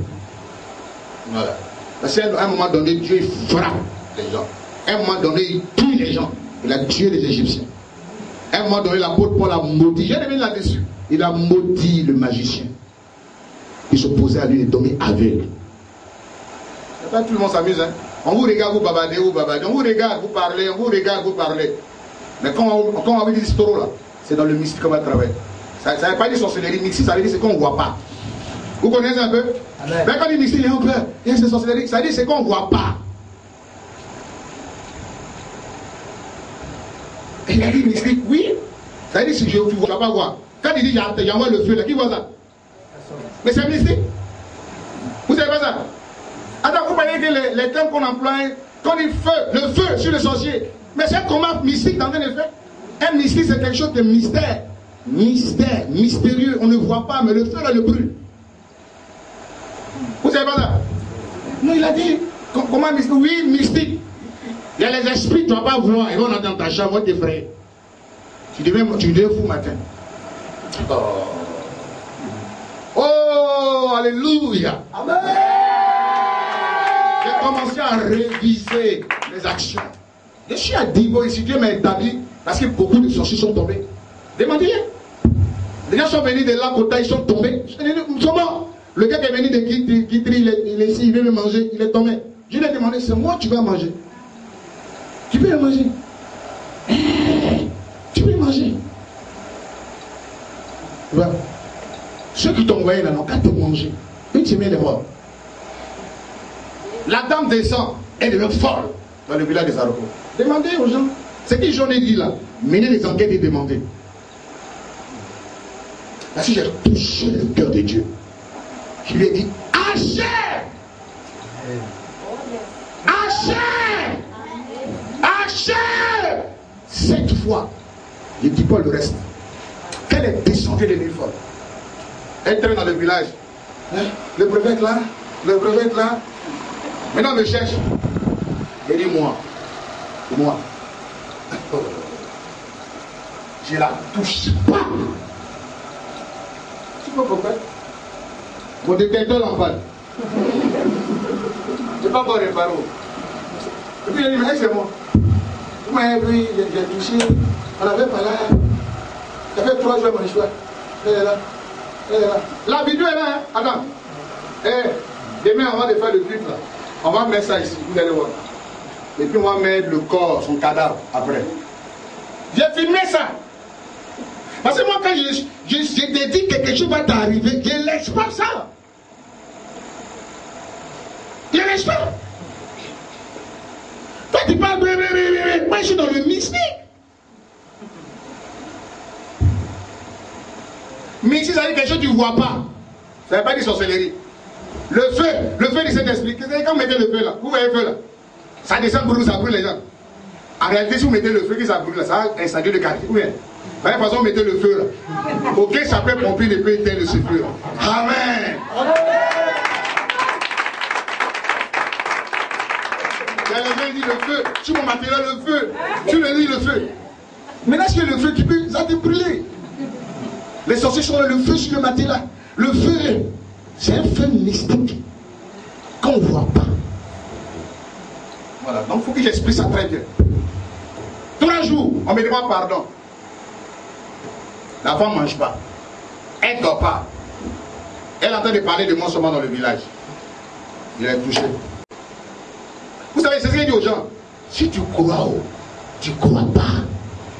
Voilà. Parce qu'à un moment donné, Dieu frappe les gens. À un moment donné, il tue les gens. Il a tué les Égyptiens. À un moment donné, l'apôtre Paul a maudit. J'ai remis là-dessus. Il a maudit le magicien. Il s'opposait à lui et tombé aveugle. Pas tout le monde s'amuse. Hein? On vous regarde, vous babadez, vous babadez. On vous regarde, vous parlez. On vous regarde, vous parlez. Mais quand on a vu des histoires là, c'est dans le mystique qu'on va travailler. Ça ne veut pas dire sorcellerie. Mystique, ça veut dire ce qu'on ne voit pas. Vous connaissez un peu? Amen. Mais quand on dit mystique, il y a un peu. Il y a cette sorcellerie. Ça veut dire ce qu'on ne voit pas. Et il a dit mystique, oui. Ça veut dire si je ne vois pas voir. Quand il dit j'envoie le feu, là, qui voit ça? Mais c'est mystique. Vous savez pas ça? Attends, vous voyez que les termes qu'on emploie, quand on dit feu, le feu sur le sorcier. Mais c'est un combat mystique dans un effet. Un mystique, c'est quelque chose de mystère. Mystère, mystérieux. On ne voit pas, mais le feu là le brûle. Vous savez pas ça? Non, il a dit, comment mystique? Oui, mystique. Il y a les esprits, tu ne vas pas voir. Ils vont entendre ta chambre, tes frères. Tu deviens fou matin. Oh, alléluia. Amen. J'ai commencé à réviser mes actions. Je suis à Divo ici, Dieu m'a établi parce que beaucoup de sorciers sont tombés. Demandez. Les gens sont venus de là, côté, ils sont tombés. Ils sont morts. Le gars qui est venu de Guitry, il est ici, il veut me manger, il est tombé. Je lui ai demandé, c'est moi tu vas manger. Tu peux le manger. Tu peux le manger. Voilà. Ceux qui t'ont envoyé là n'ont qu'à te manger. Une semaine est mort. La dame descend, elle devient folle dans le village des Aroukos. Demandez aux gens. C'est qui j'en ai dit là. Menez les enquêtes et demandez. Parce que j'ai touché le cœur de Dieu. Je lui ai dit, achète! Achète! Achète! 7 fois. Je ne dis pas le reste. Qu'elle est descendue de 1000 fois. Elle traîne dans le village. Hein? Le brevet est là, le brevet est là. Maintenant, elle me cherche. Elle dit moi. Je la touche pas. Tu vois pourquoi? Mon détecteur en panne. Je n'ai pas encore réparé. Et puis il a dit, mais c'est moi. Vous m'avez vu, j'ai touché. On n'avait pas là. Ça fait 3 jours mon choix. Elle est là. Elle est là. La vidéo est là. Hein? Attends. Demain, on va faire le clip là. On va mettre ça ici. Vous allez voir. Et puis on va mettre le corps, son cadavre après. J'ai filmé ça. Parce que moi, quand je te dis que quelque chose va t'arriver, je ne laisse pas ça. Je ne laisse pas. Toi, tu parles, moi, je suis dans le mystique. Mais si ça dit quelque chose que tu ne vois pas, ça ne veut pas dire sorcellerie. Le feu du Saint-Esprit. Quand vous mettez le feu là, vous voyez le feu là, ça descend brûle, ça brûle les gens. En réalité, si vous mettez le feu, que ça brûle là, ça va incendie le quartier. Oui, de la même façon, vous mettez le feu là. Ok, ça peut pomper le feu éteindre ce feu là. Amen. Il y a les gens qui disent le feu, sur mon matériel le feu, tu le dis le feu. Maintenant, c'est le feu qui peut, ça te brûler. Les sorciers sont le feu sur le matériel. Le feu, c'est un feu mystique qu'on ne voit pas. Voilà, donc il faut que j'explique ça très bien. 3 jours, on me demande pardon. La femme ne mange pas. Elle ne dort pas. Elle est en train de parler de moi seulement dans le village. Je l'ai touché. Vous savez, c'est ce qu'il dit aux gens. Si tu crois, tu ne crois pas.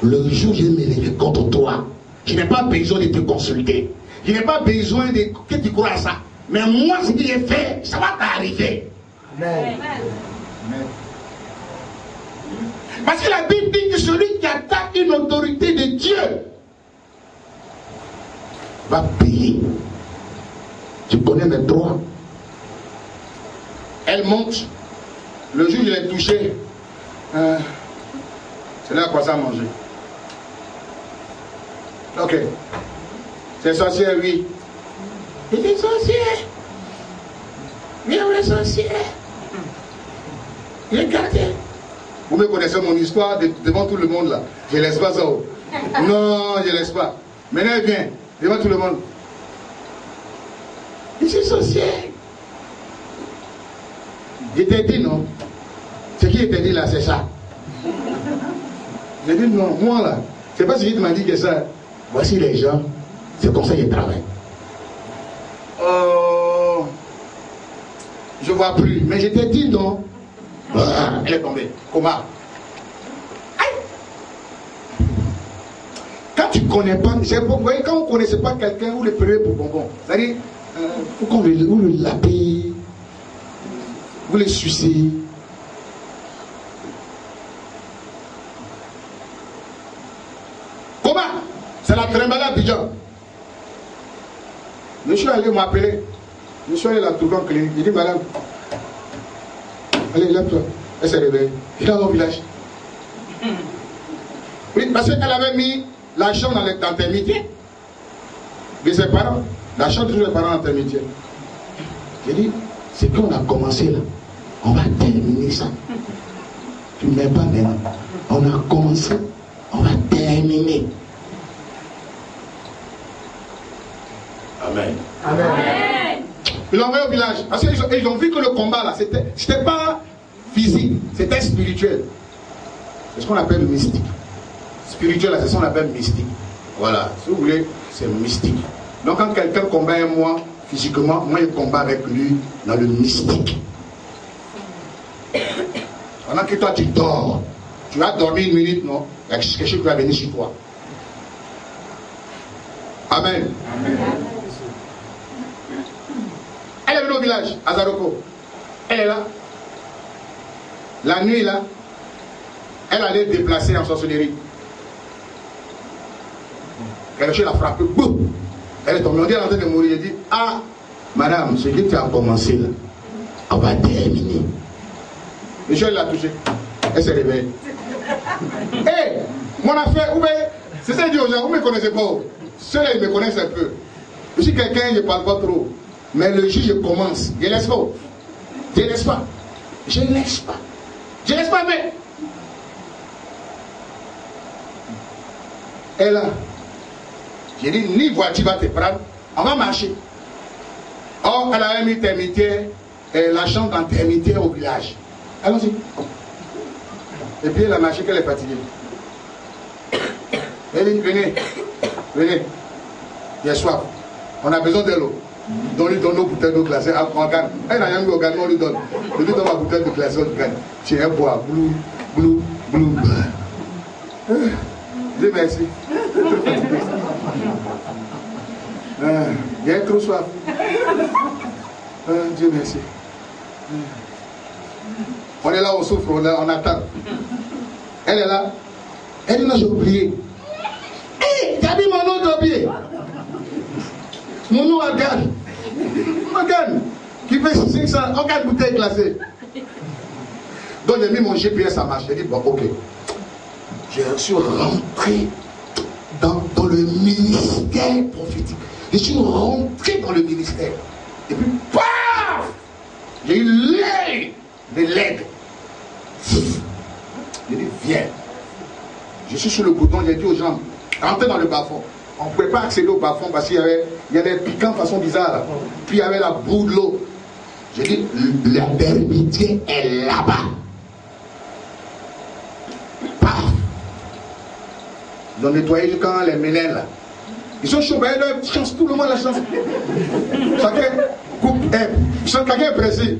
Le jour où je vais me lever contre toi, je n'ai pas besoin de te consulter. Je n'ai pas besoin que tu crois à ça. Mais moi, ce que j'ai fait, ça va t'arriver. Amen. Amen. Parce que la Bible dit que celui qui attaque une autorité de Dieu va payer. Tu connais mes droits. Elle monte. Le jour où je l'ai touché, c'est là quoi ça à manger. Ok. C'est sorcière, oui. Il est sorcier. Viens, on est sorcier. Regardez. Vous me connaissez mon histoire devant tout le monde là. Je ne laisse pas ça. Non, je ne laisse pas. Maintenant, elle vient devant tout le monde. Je suis sorcier. Je t'ai dit non. Ce qui était dit là, c'est ça. J'ai dit non, moi là, c'est pas ce qui m'a dit que ça. Voici les gens, c'est comme ça qu'ils travaillent. Oh, je vois plus, mais je t'ai dit non. Ah, elle est tombée. Comment? Quand tu ne connais pas, vous voyez, quand vous ne connaissez pas quelqu'un, vous le prenez pour bonbon. C'est-à-dire, vous le lapez, vous le sucez. Comment? C'est la trimbalade du genre. Je suis allé m'appeler. Je suis allé la trouver en clinique. Il dit, madame, allez, lève-toi. Elle s'est réveillée. Il est dans mon village. Oui, parce qu'elle avait mis la chambre dans tes métiers. De ses parents. La chambre de ses parents dans tes métiers. J'ai dit, c'est qu'on a commencé là. On va terminer ça. Tu ne mets pas maintenant. On a commencé. On va terminer. Amen. Amen. Ils l'ont envoyé au village. Parce qu'ils ont vu que le combat là, c'était pas physique, c'était spirituel. C'est ce qu'on appelle mystique. Spirituel, c'est ce qu'on appelle mystique. Voilà, si vous voulez, c'est mystique. Donc quand quelqu'un combat avec moi, physiquement, moi je combat avec lui dans le mystique. Pendant que toi tu dors, tu vas dormir 1 minute, non? Il y a quelque chose qui va venir sur toi. Amen. Amen. Elle est venue au village, à Zaroko. Elle est là. La nuit, là, elle allait déplacer en sorcellerie. Quelque chose l'a frappé. Boum! Elle est tombée. On dit, elle est en train de mourir. Elle dit, ah, madame, ce que tu as commencé là, on va terminer. Michel l'a touché. Elle s'est réveillée. Hé! Mon affaire, c'est ça que je dis aux gens, vous ne me connaissez pas. Ceux-là, ils me connaissent un peu. Je suis quelqu'un, je ne parle pas trop. Mais le juge, je commence. Je ne laisse pas. Je ne laisse pas. Je ne laisse pas. Je ne laisse pas faire. Et là, j'ai dit, ni voiture va te prendre, on va marcher. Or, elle avait mis termitière, la chambre en termitière au village. Allons-y. Et puis elle a marché qu'elle est fatiguée. Elle dit, venez, venez. Il y a soif. On a besoin de l'eau. Donc, lui donne nos bouteilles d'eau glacée. On gagne. Elle n'a rien mis au gagne, on lui donne. Je lui donne ma bouteille de glacée, on gagne. Tu es bois. Blou, blou, blou. Dis merci. Il y a trop soif. Dieu merci. On est là, on souffre, on attend. Elle est là. Elle dit non, j'ai oublié. Hé, t'as mis mon nom de pied. Mon nom Organe. Organe. Qui fait 500, Organe bouteille glacée. Donc j'ai mis mon GPS, ça marche. J'ai dit, bon, ok. Je suis rentré dans le ministère prophétique. Je suis rentré dans le ministère. Et puis, paf! J'ai eu l'œil de l'aide. J'ai dit, viens. Je suis sur le bouton, j'ai dit aux gens, rentrez dans le bas-fond. On ne pouvait pas accéder au bas-fond parce qu'il y avait des piquants de façon bizarre. Puis il y avait la boue de l'eau. J'ai dit, la termitière est là-bas. Paf! Ils ont nettoyé quand les ménelles là. Ils sont chauds, ils leur chance, tout le monde la chance. Chacun coupe, chacun est pressé.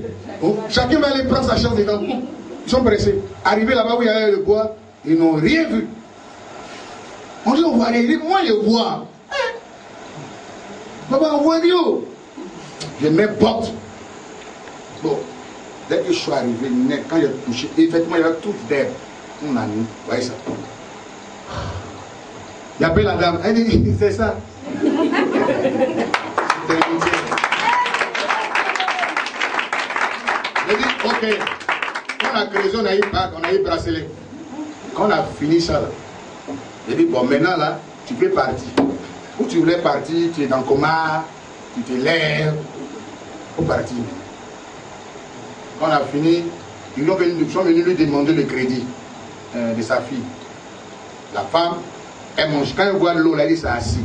Chacun va aller prendre sa chance dedans. Ils sont pressés. Arrivés là-bas où il y avait le bois, ils n'ont rien vu. On dit on voit rien. Ils disent, moi je vois. Papa, on voit Dieu. Je mets porte. Bon, dès que je suis arrivé, quand j'ai touché, effectivement il y avait tout d'air. On a mis, vous voyez ça. Il appelle la dame, elle dit, c'est ça. Elle dit, ok. On a creusé, on a eu bague, on a eu bracelet. Quand on a fini ça, j'ai dit, bon, maintenant là, tu peux partir. Où tu voulais partir, tu es dans le coma, tu te lèves, il faut partir. Quand on a fini, ils sont venus lui demander le crédit de sa fille. La femme, elle mange. Quand elle voit l'eau, elle dit c'est assis.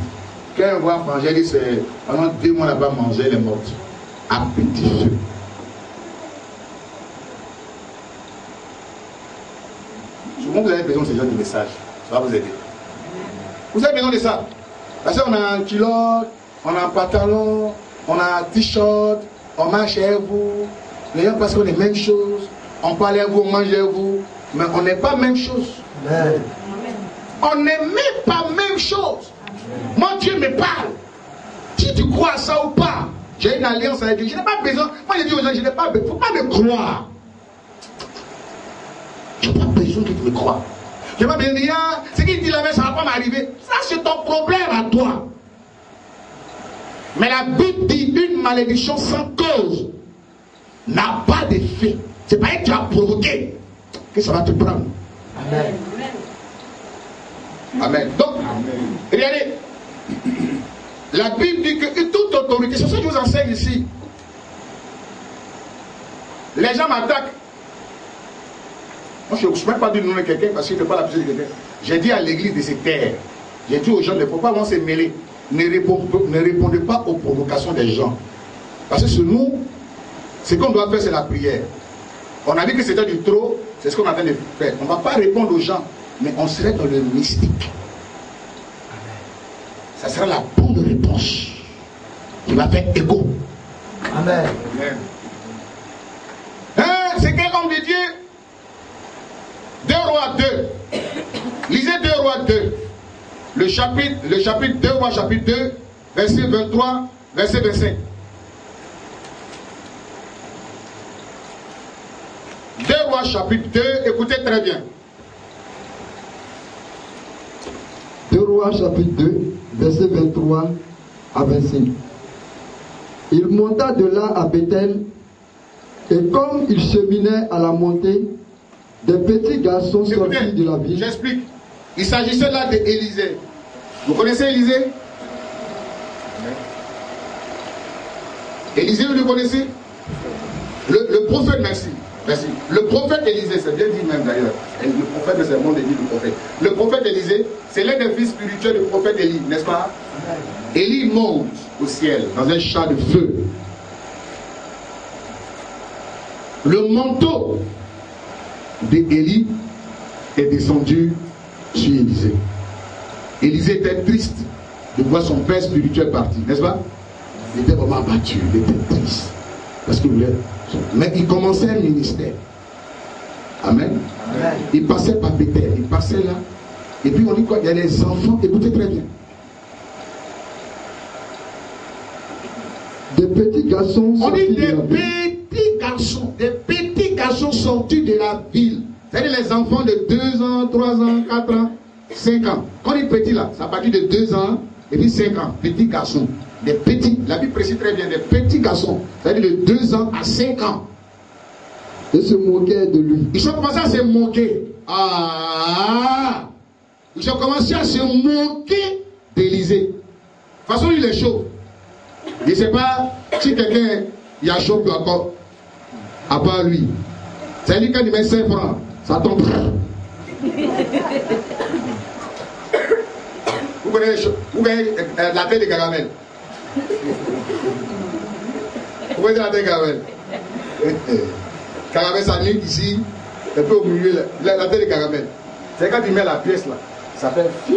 Quand elle voit manger, elle dit c'est pendant 2 mois, elle n'a pas mangé, elle est morte. À petit feu. Souvent, vous avez besoin de ce genre de message. Ça va vous aider. Vous avez besoin de ça. Parce qu'on a un culotte, on a un pantalon, on a un t-shirt, on marche à vous. Les gens pensent qu'on est même chose. On parle à vous, on mange à vous. Mais on n'est pas même chose. Amen. On n'est même pas même chose. Mon Dieu me parle. Si tu crois à ça ou pas, j'ai une alliance avec Dieu. Je n'ai pas besoin. Moi, je dis aux gens, je n'ai pas besoin. Il ne faut pas me croire. Je n'ai pas besoin que tu me crois. Je n'ai pas besoin de dire, ce qu'il dit là-bas, ça ne va pas m'arriver. Ça, c'est ton problème à toi. Mais la Bible dit une malédiction sans cause n'a pas d'effet. C'est pas que tu as provoqué que ça va te prendre. Amen. Amen. Donc, regardez, la Bible dit que toute autorité, c'est ce que je vous enseigne ici. Les gens m'attaquent. Moi, je ne suis même pas dit de nommer quelqu'un parce qu'il ne fait pas la puissance de quelqu'un. J'ai dit à l'église de se taire. J'ai dit aux gens, il ne faut pas vraiment se mêler. Ne répondez pas aux provocations des gens. Parce que nous, ce qu'on doit faire, c'est la prière. On a dit que c'était du trop, c'est ce qu'on est en train de faire. On ne va pas répondre aux gens, mais on serait dans le mystique. Ça sera la bonne réponse qui va faire écho. Amen. Amen. Hein, c'est quel homme de Dieu? 2 Rois 2. Lisez 2 Rois 2. Le chapitre 2 Rois chapitre 2, verset 23, verset 25. 2 Rois chapitre 2, écoutez très bien. 2 Rois chapitre 2, verset 23 à 25. Il monta de là à Bethel, et comme il cheminait à la montée, des petits garçons sortis de la ville. J'explique. Il s'agissait là d'Élisée. Vous connaissez Élisée? Élisée, vous le connaissez? Le prophète, merci. Merci. Le prophète Élisée, c'est bien dit même d'ailleurs. Le prophète, c'est le nom de Dieu, le prophète. Le prophète Élisée, c'est l'un des fils spirituels du prophète Élie, n'est-ce pas? Élie monte au ciel dans un char de feu. Le manteau d'Élie est descendu sur Élisée. Élisée était triste de voir son père spirituel partir, n'est-ce pas? Il était vraiment abattu, il était triste. Parce qu'il voulait. Mais il commençait un ministère. Amen. Amen. Il passait par Bethel, il passait là. Et puis on dit quoi? Il y a les enfants, écoutez très bien. Des petits garçons. On dit des petits garçons sortis de la ville. C'est-à-dire les enfants de 2 ans, 3 ans, 4 ans, 5 ans. Quand on dit petit là, ça partit de 2 ans et puis 5 ans. Petits garçons. Des petits, la Bible précise très bien, des petits garçons. C'est-à-dire de 2 ans à 5 ans. Et se moquaient de lui. Ils ont commencé à se moquer. Ah! Ils ont commencé à se moquer d'Élisée. De toute façon, il est chaud. Je ne sais pas si quelqu'un y a chaud encore. À part lui. C'est-à-dire quand il met 5 francs, ça tombe. Vous voyez la tête de caramel. Vous voyez la tête de caramel. Caramel, ça nique ici, un peu au milieu, la tête de caramel. C'est quand il met la pièce là, ça fait fiou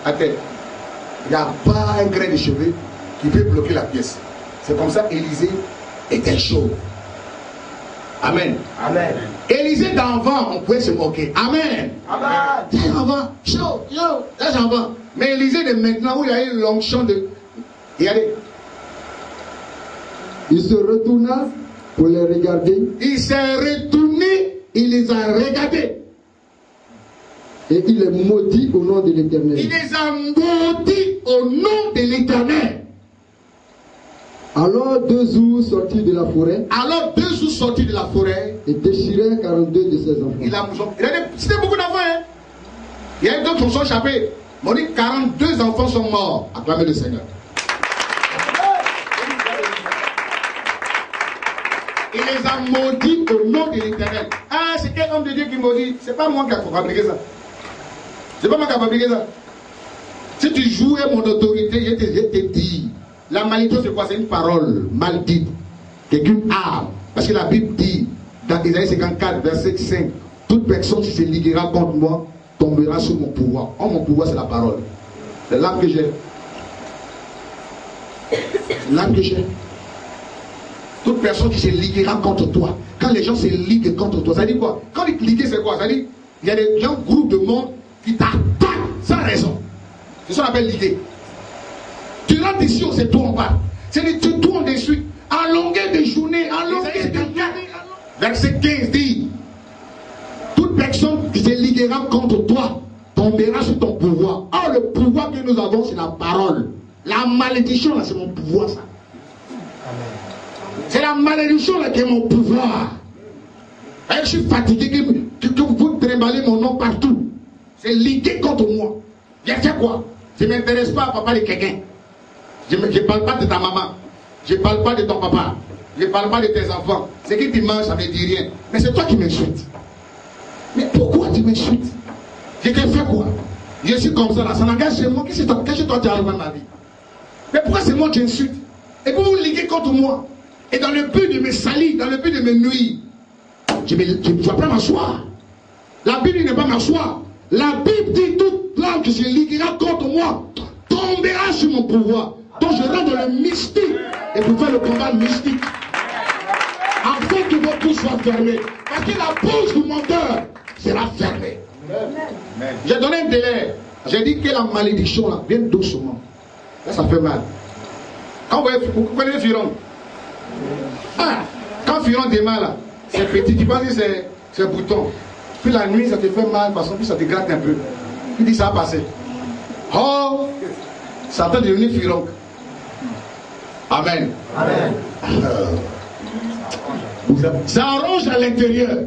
à tête. Il n'y a pas un grain de cheveux qui peut bloquer la pièce. C'est comme ça Élisée était chaud. Amen. Amen. Élisée d'avant, on pouvait se moquer. Amen. Amen. D'avant, chaud, yo, là j'en vais. Mais Élisée de maintenant, où il y a eu un long champ de. Regardez. Il se retourna pour les regarder. Il s'est retourné, il les a regardés. Et il les maudit au nom de l'Éternel. Il les a maudits au nom de l'Éternel. Alors 2 ours sortis de la forêt. Et déchirèrent 42 de ses enfants. C'était beaucoup d'enfants. Hein? Il y a d'autres qui sont échappés. On dit 42 enfants sont morts. Acclamez le Seigneur. Il les a maudits au nom de l'Éternel. Ah, c'est quel homme de Dieu qui maudit? C'est pas moi qui ai fabriqué ça. C'est pas moi qui ai fabriqué ça. Si tu jouais mon autorité, je te dis. La malédiction, c'est quoi? C'est une parole mal dite. C'est qu'une arme. Parce que la Bible dit, dans Isaïe 54, verset 5, toute personne qui se liguera contre moi tombera sous mon pouvoir. Oh, mon pouvoir, c'est la parole. C'est l'âme que j'ai. L'âme que j'ai. Toute personne qui se liguera contre toi. Quand les gens se liguent contre toi, ça dit quoi? Quand ils liguent, c'est quoi? Ça dit, il y a des gens, groupes de monde qui t'attaquent sans raison. C'est ça qu'on appelle liguer. Tu rentres ici, on se tourne pas. C'est-à-dire tu tournes de suite. À longueur de journée, à longueur de journée. Verset 15 dit, toute personne qui se liguera contre toi tombera sous ton pouvoir. Or, le pouvoir que nous avons, c'est la parole. La malédiction, là, c'est mon pouvoir, ça. C'est la malédiction, là, qui est mon pouvoir. Et je suis fatigué que vous trimballez mon nom partout. C'est ligué contre moi. J'ai fait quoi? Je ne m'intéresse pas à papa de quelqu'un. Je ne parle pas de ta maman. Je ne parle pas de ton papa. Je ne parle pas de tes enfants. Ce que tu manges, ça ne me dit rien. Mais c'est toi qui m'insultes. Mais pourquoi tu m'insultes? Je t'ai fait quoi? Je suis comme ça là. Ça n'engage chez moi. Qu'est-ce que toi tu as dans ma vie? Mais pourquoi c'est moi qui insulte? Et vous vous liguez contre moi. Et dans le but de me salir, dans le but de me nuire, je ne dois pas m'asseoir. La Bible n'est pas m'asseoir. La Bible dit toute langue qui se liguera contre moi tombera sur mon pouvoir. Donc je rentre dans le mystique et pour faire le combat mystique. Afin que vos bouches soient fermées. Parce que la bouche du menteur sera fermée. J'ai donné un délai. J'ai dit que la malédiction là vient doucement. Là ça fait mal. Quand vous connaissez Firon. Ah, quand Firon démarre là, c'est petit, tu penses que c'est bouton. Puis la nuit ça te fait mal parce que ça te gratte un peu. Il dit ça va passer. Oh, ça peut devenir Firon. Amen. Amen. Ça arrange à l'intérieur.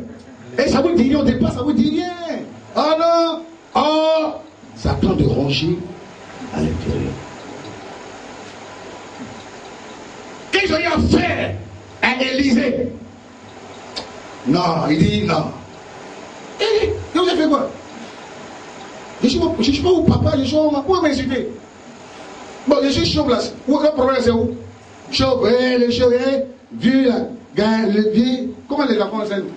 Et ça vous dit rien au départ, ça vous dit rien. Oh non, Or, ça tente de ronger à l'intérieur. Qu'est-ce qu'il y a à faire à Élisée? Non, il dit non. Et vous avez fait quoi? Je ne suis pas où papa, je suis où maman. Pourquoi m'insulter? Bon, je suis chauve là. Le problème c'est où? Chauve, le chauve, vieux là. Le vieux, comment les enfants s'aiment?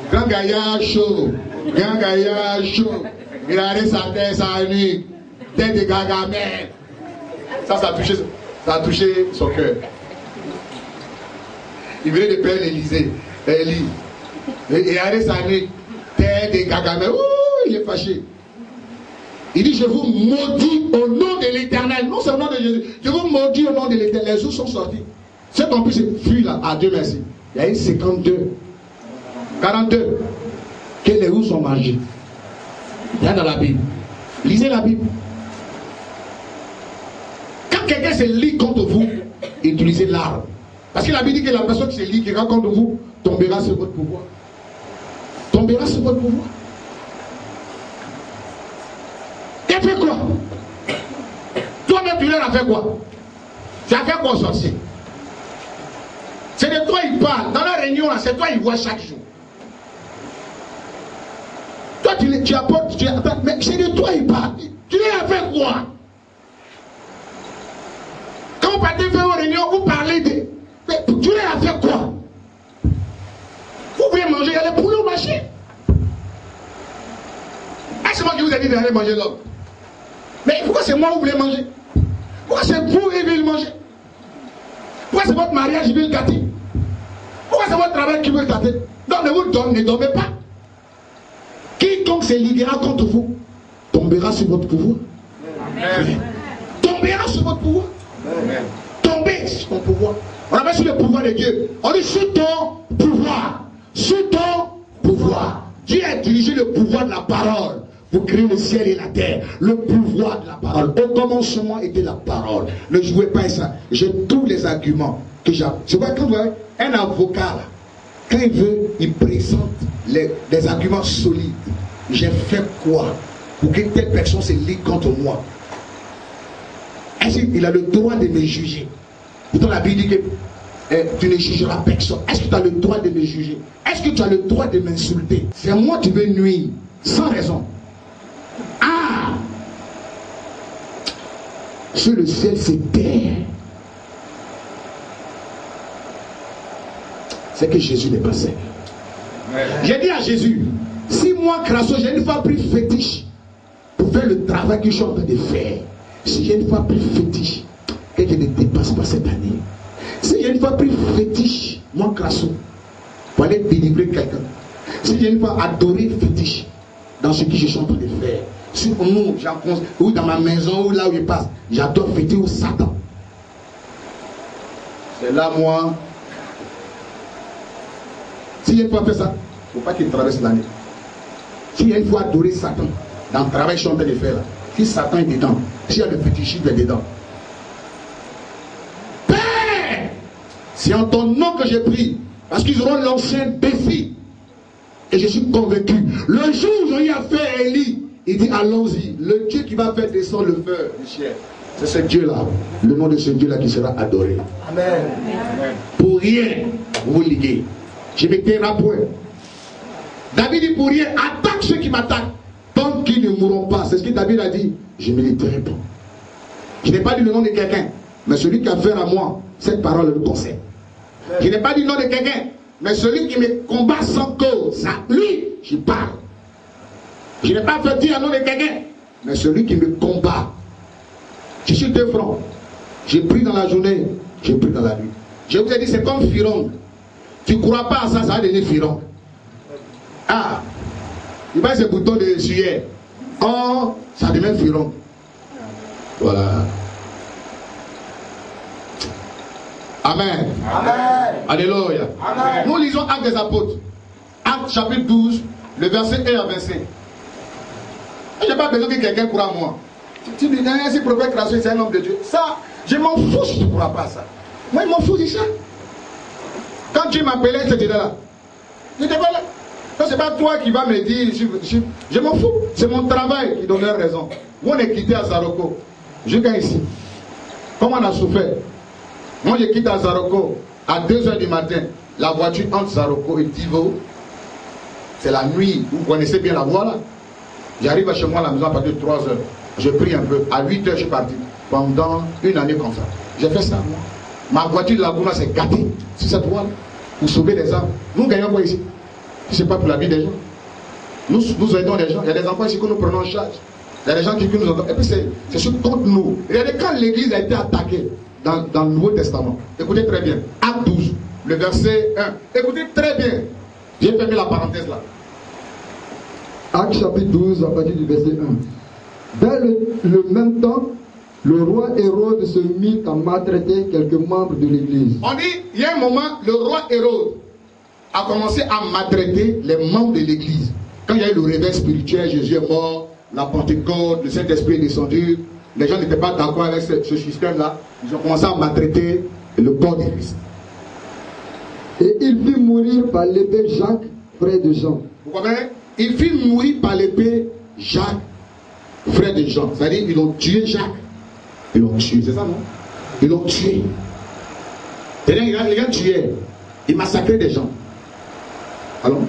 Grand gaillard chauve. Grand gaillard chauve. Il a arrêté sa tête, sa nuque. Tête de gagamère. Ça a touché son cœur. Il venait de perdre Élisée. Élie. Il a arrêté sa nuque. Tête de gagamère. Ouh, il est fâché. Il dit, je vous maudis au nom de l'Éternel. Non, c'est au nom de Jésus. Je vous maudis au nom de l'Éternel. Les jours sont sortis. Ceux qui ont pu se fuir là, à Dieu merci. Il y a eu 52, 42 que les roues sont mangés. Il y a dans la Bible. Lisez la Bible. Quand quelqu'un se lie contre vous, utilisez l'arme. Parce que la Bible dit que la personne qui se lie, qui contre vous, tombera sur votre pouvoir. Tombera sur votre pouvoir. Tu as fait quoi? Toi-même, tu leur as fait quoi? Tu as fait quoi, sorcier? C'est de toi il parle. Dans la réunion, c'est toi il voit chaque jour. Toi, tu apportes, mais c'est de toi il parle. Tu leur as fait quoi? Quand vous partez faire une réunion, vous parlez de... Mais tu leur as fait quoi? Vous voulez manger, il y a les poulets au marché. Est-ce que c'est moi qui vous ai dit d'aller manger l'homme? Mais pourquoi c'est moi que vous voulez manger? Pourquoi c'est vous qui voulez manger? Pourquoi c'est votre mariage qui veut le gâter? Pourquoi c'est votre travail qui veut le gâter? Donc ne dormez pas. Quiconque se liguera contre vous tombera sur votre pouvoir. Amen. Tombera sur votre pouvoir. Amen. Tombez sur ton pouvoir. On appelle sur le pouvoir de Dieu. On dit sur ton pouvoir. Sur ton pouvoir. Dieu a dirigé le pouvoir de la parole pour créer le ciel et la terre. Le pouvoir de la parole. Au commencement était la parole. Ne jouez pas à ça. J'ai tous les arguments que j'ai. Je vois quand vous voyez un avocat là, quand il veut, il présente des arguments solides. J'ai fait quoi pour que telle personne se ligue contre moi? Est-ce qu'il a le droit de me juger? Pourtant la Bible dit que tu ne jugeras personne. Est-ce que tu as le droit de me juger? Est-ce que tu as le droit de m'insulter? C'est moi qui veux nuire, sans raison. Ah! Sur le ciel, c'est terre. C'est que Jésus n'est pas Seigneur. J'ai dit à Jésus, si moi, Crasso, j'ai une fois pris fétiche pour faire le travail que je suis en train de faire, si j'ai une fois pris fétiche, que je ne dépasse pas cette année, si j'ai une fois pris fétiche, moi, Crasso, pour aller délivrer quelqu'un, si j'ai une fois adoré fétiche dans ce que je suis en train de faire, si ou dans ma maison, ou là où je passe, j'adore fêter au Satan. C'est là, moi. Si j'ai une fois fait ça, il ne faut pas qu'il traverse l'année. Si j'ai une fois adoré Satan, dans le travail que je suis en train de faire là, si Satan est dedans, s'il y a le fétichisme est dedans. Père, c'est en ton nom que j'ai pris, parce qu'ils auront l'ancien défi. Et je suis convaincu, le jour où j'ai affaire à Élie, il dit allons-y, le Dieu qui va faire descendre le feu du ciel, c'est ce Dieu-là, le nom de ce Dieu-là qui sera adoré. Amen. Pour rien, vous liguez. Je ne me tairai point. David dit pour rien, attaque ceux qui m'attaquent, tant qu'ils ne mourront pas. C'est ce que David a dit. Je ne me tairai pas. Je n'ai pas dit le nom de quelqu'un, mais celui qui a affaire à moi, cette parole le concerne. Je n'ai pas dit le nom de quelqu'un, mais celui qui me combat sans cause, ça, lui, je parle. Je n'ai pas fait dire le nom de quelqu'un, mais celui qui me combat. Je suis deux francs. J'ai pris dans la journée, j'ai pris dans la nuit. Je vous ai dit, c'est comme Firon. Tu ne crois pas à ça, ça va devenir Firon. Ah, il va ce bouton de suyer. Oh, ça devient Firon. Voilà. Amen. Amen. Alléluia. Amen. Nous lisons Actes des Apôtres. Actes chapitre 12, le verset 1 à 25. Je n'ai pas besoin que quelqu'un croie à moi. Tu dis, si le prophète Crasso c'est un homme de Dieu. Ça, je m'en fous si tu ne crois pas à ça. Moi, je m'en fous de ça. Quand Dieu m'appelait, c'était là. J'étais pas là. Ça, c'est pas toi qui vas me dire, je m'en fous. C'est mon travail qui donnait raison. Moi, on est quitté à Zaroko. Je viens ici. Comment on a souffert? Moi, j'ai quitté à Zaroko à 2 h du matin. La voiture entre Zaroko et Tivo. C'est la nuit. Vous connaissez bien la voie là. J'arrive à chez moi à la maison à partir de 3 h. Je prie un peu. À 8 h, je suis parti. Pendant une année comme ça. J'ai fait ça, moi. Ma voiture de la Gouna s'est gâtée sur cette voie là. Pour sauver des âmes. Nous gagnons quoi ici? Ce n'est pas pour la vie des gens. Nous aidons les gens. Il y a des enfants ici que nous prenons en charge. Il y a des gens qui nous entendent. Et puis c'est contre nous. Regardez quand l'église a été attaquée dans le Nouveau Testament. Écoutez très bien. Acte 12, le verset 1. Écoutez très bien. J'ai fermé la parenthèse là. Acte chapitre 12, à partir du verset 1. Dans le même temps, le roi Hérode se mit à maltraiter quelques membres de l'église. On dit, il y a un moment, le roi Hérode a commencé à maltraiter les membres de l'église. Quand il y a eu le réveil spirituel, Jésus est mort, la Pentecôte, le Saint-Esprit est descendu, les gens n'étaient pas d'accord avec ce système-là. Ils ont commencé à maltraiter le corps de Christ. Et il fit mourir par l'épée Jacques, frère de Jean. Vous comprenez? Il fit mourir par l'épée Jacques, frère de Jean. C'est-à-dire ils ont tué Jacques. Ils l'ont tué, c'est ça, non? Ils l'ont tué. C'est-à-dire les gars tuaient. Ils massacraient des gens. Alors,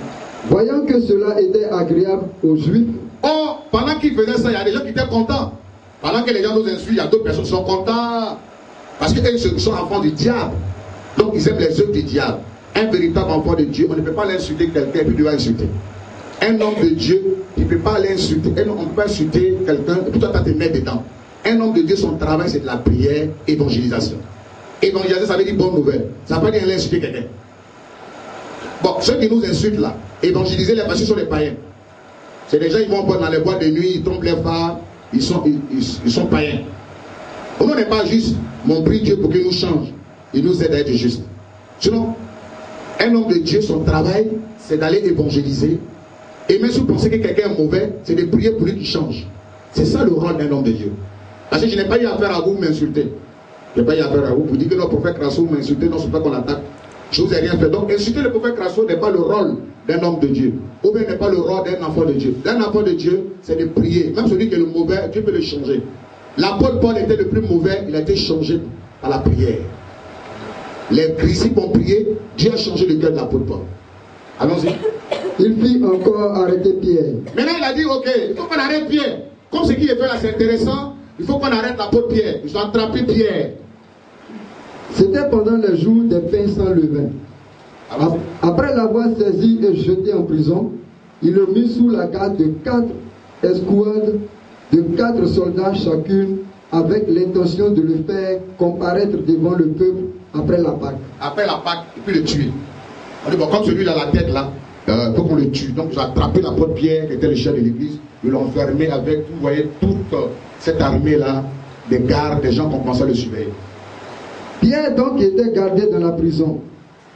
voyant que cela était agréable aux Juifs, pendant qu'ils faisaient ça, il y a des gens qui étaient contents. Pendant que les gens nous insultent, il y a d'autres personnes qui sont contents. Parce qu'eux sont enfants du diable. Donc ils aiment les œuvres du diable. Un véritable enfant de Dieu, on ne peut pas l'insulter quelqu'un et puis tu vas insulter. Un homme de Dieu, il ne peut pas l'insulter. On ne peut pas insulter quelqu'un et puis toi tu te mets dedans. Un homme de Dieu, son travail c'est de la prière, évangélisation. Évangéliser, ça veut dire bonne nouvelle. Ça ne veut pas dire insulter quelqu'un. Bon, ceux qui nous insultent là, évangéliser les pasteurs sont les païens. C'est des gens qui vont dans les boîtes de nuit, ils tombent les phares, ils sont païens. On n'est pas juste, mais on prie Dieu pour qu'il nous change. Il nous aide à être juste. Sinon, un homme de Dieu, son travail, c'est d'aller évangéliser. Et même si vous pensez que quelqu'un est mauvais, c'est de prier pour lui qu'il change. C'est ça le rôle d'un homme de Dieu. Parce que je n'ai pas eu affaire à vous m'insulter. Je n'ai pas eu affaire à vous pour dire que le prophète Crasso m'insultait, non, c'est pas qu'on attaque. Je vous ai rien fait. Donc, insulter le prophète Crasso n'est pas le rôle d'un homme de Dieu. Ou bien n'est pas le rôle d'un enfant de Dieu. D'un enfant de Dieu, c'est de prier. Même celui qui est le mauvais, Dieu peut le changer. L'apôtre Paul était le plus mauvais, il a été changé par la prière. Les disciples ont prié, Dieu a changé le cœur de l'apôtre Paul. Allons-y. Il fit encore arrêter Pierre. Maintenant, il a dit, ok, il faut qu'on arrête Pierre. Comme ce qu'il est fait là, c'est intéressant, il faut qu'on arrête l'apôtre Pierre. Ils ont attrapé Pierre. C'était pendant le jour des pains sans levain. Après l'avoir saisi et jeté en prison, il le mit sous la garde de 4 escouades de 4 soldats chacune, avec l'intention de le faire comparaître devant le peuple après la Pâque. Après la Pâque, et puis le tuer. On dit, bon, comme celui-là, la tête là, il faut qu'on le tue. Donc ils ont attrapé l'apôtre Pierre, qui était le chef de l'église, ils l'ont enfermé avec, vous voyez, toute cette armée-là, des gardes, des gens qui ont commencé à le surveiller. Pierre donc était gardé dans la prison.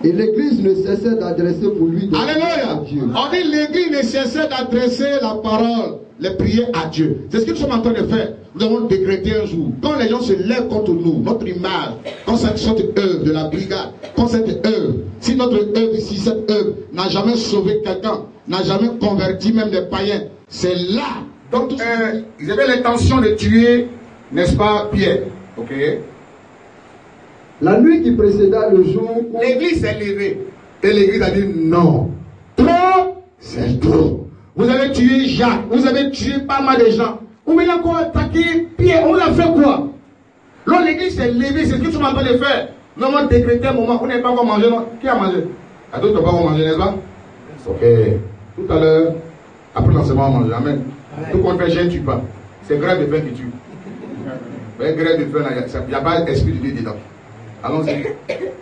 Et l'église ne cessait d'adresser pour lui des Alléluia. à Dieu. On dit l'église ne cessait d'adresser la parole, les prières à Dieu. C'est ce que nous sommes en train de faire. Nous avons décrété un jour. Quand les gens se lèvent contre nous, notre image, quand cette œuvre de la brigade, quand cette œuvre, si notre œuvre ici, cette œuvre n'a jamais sauvé quelqu'un, n'a jamais converti même des païens, c'est là. Donc ils avaient l'intention de tuer, n'est-ce pas, Pierre? Ok. La nuit qui précéda le jour où l'église s'est levée. Et l'église a dit non. Trop, c'est trop. Vous avez tué Jacques, vous avez tué pas mal de gens. Vous venez encore attaquer Pierre, on a fait quoi? Là, l'église s'est levée, c'est ce que nous sommes en train de faire. Nous avons décrété un moment, vous n'avez pas encore mangé, non? Qui a mangé? À d'autres pas encore mangé, n'est-ce pas? Ok. Tout à l'heure, après l'enseignement, on mange. Amen. Tout qu'on fait, je ne tue pas. C'est grève de faim qui tue. Mais grève de faim, il n'y a pas d'esprit de Dieu dedans. Allons-y.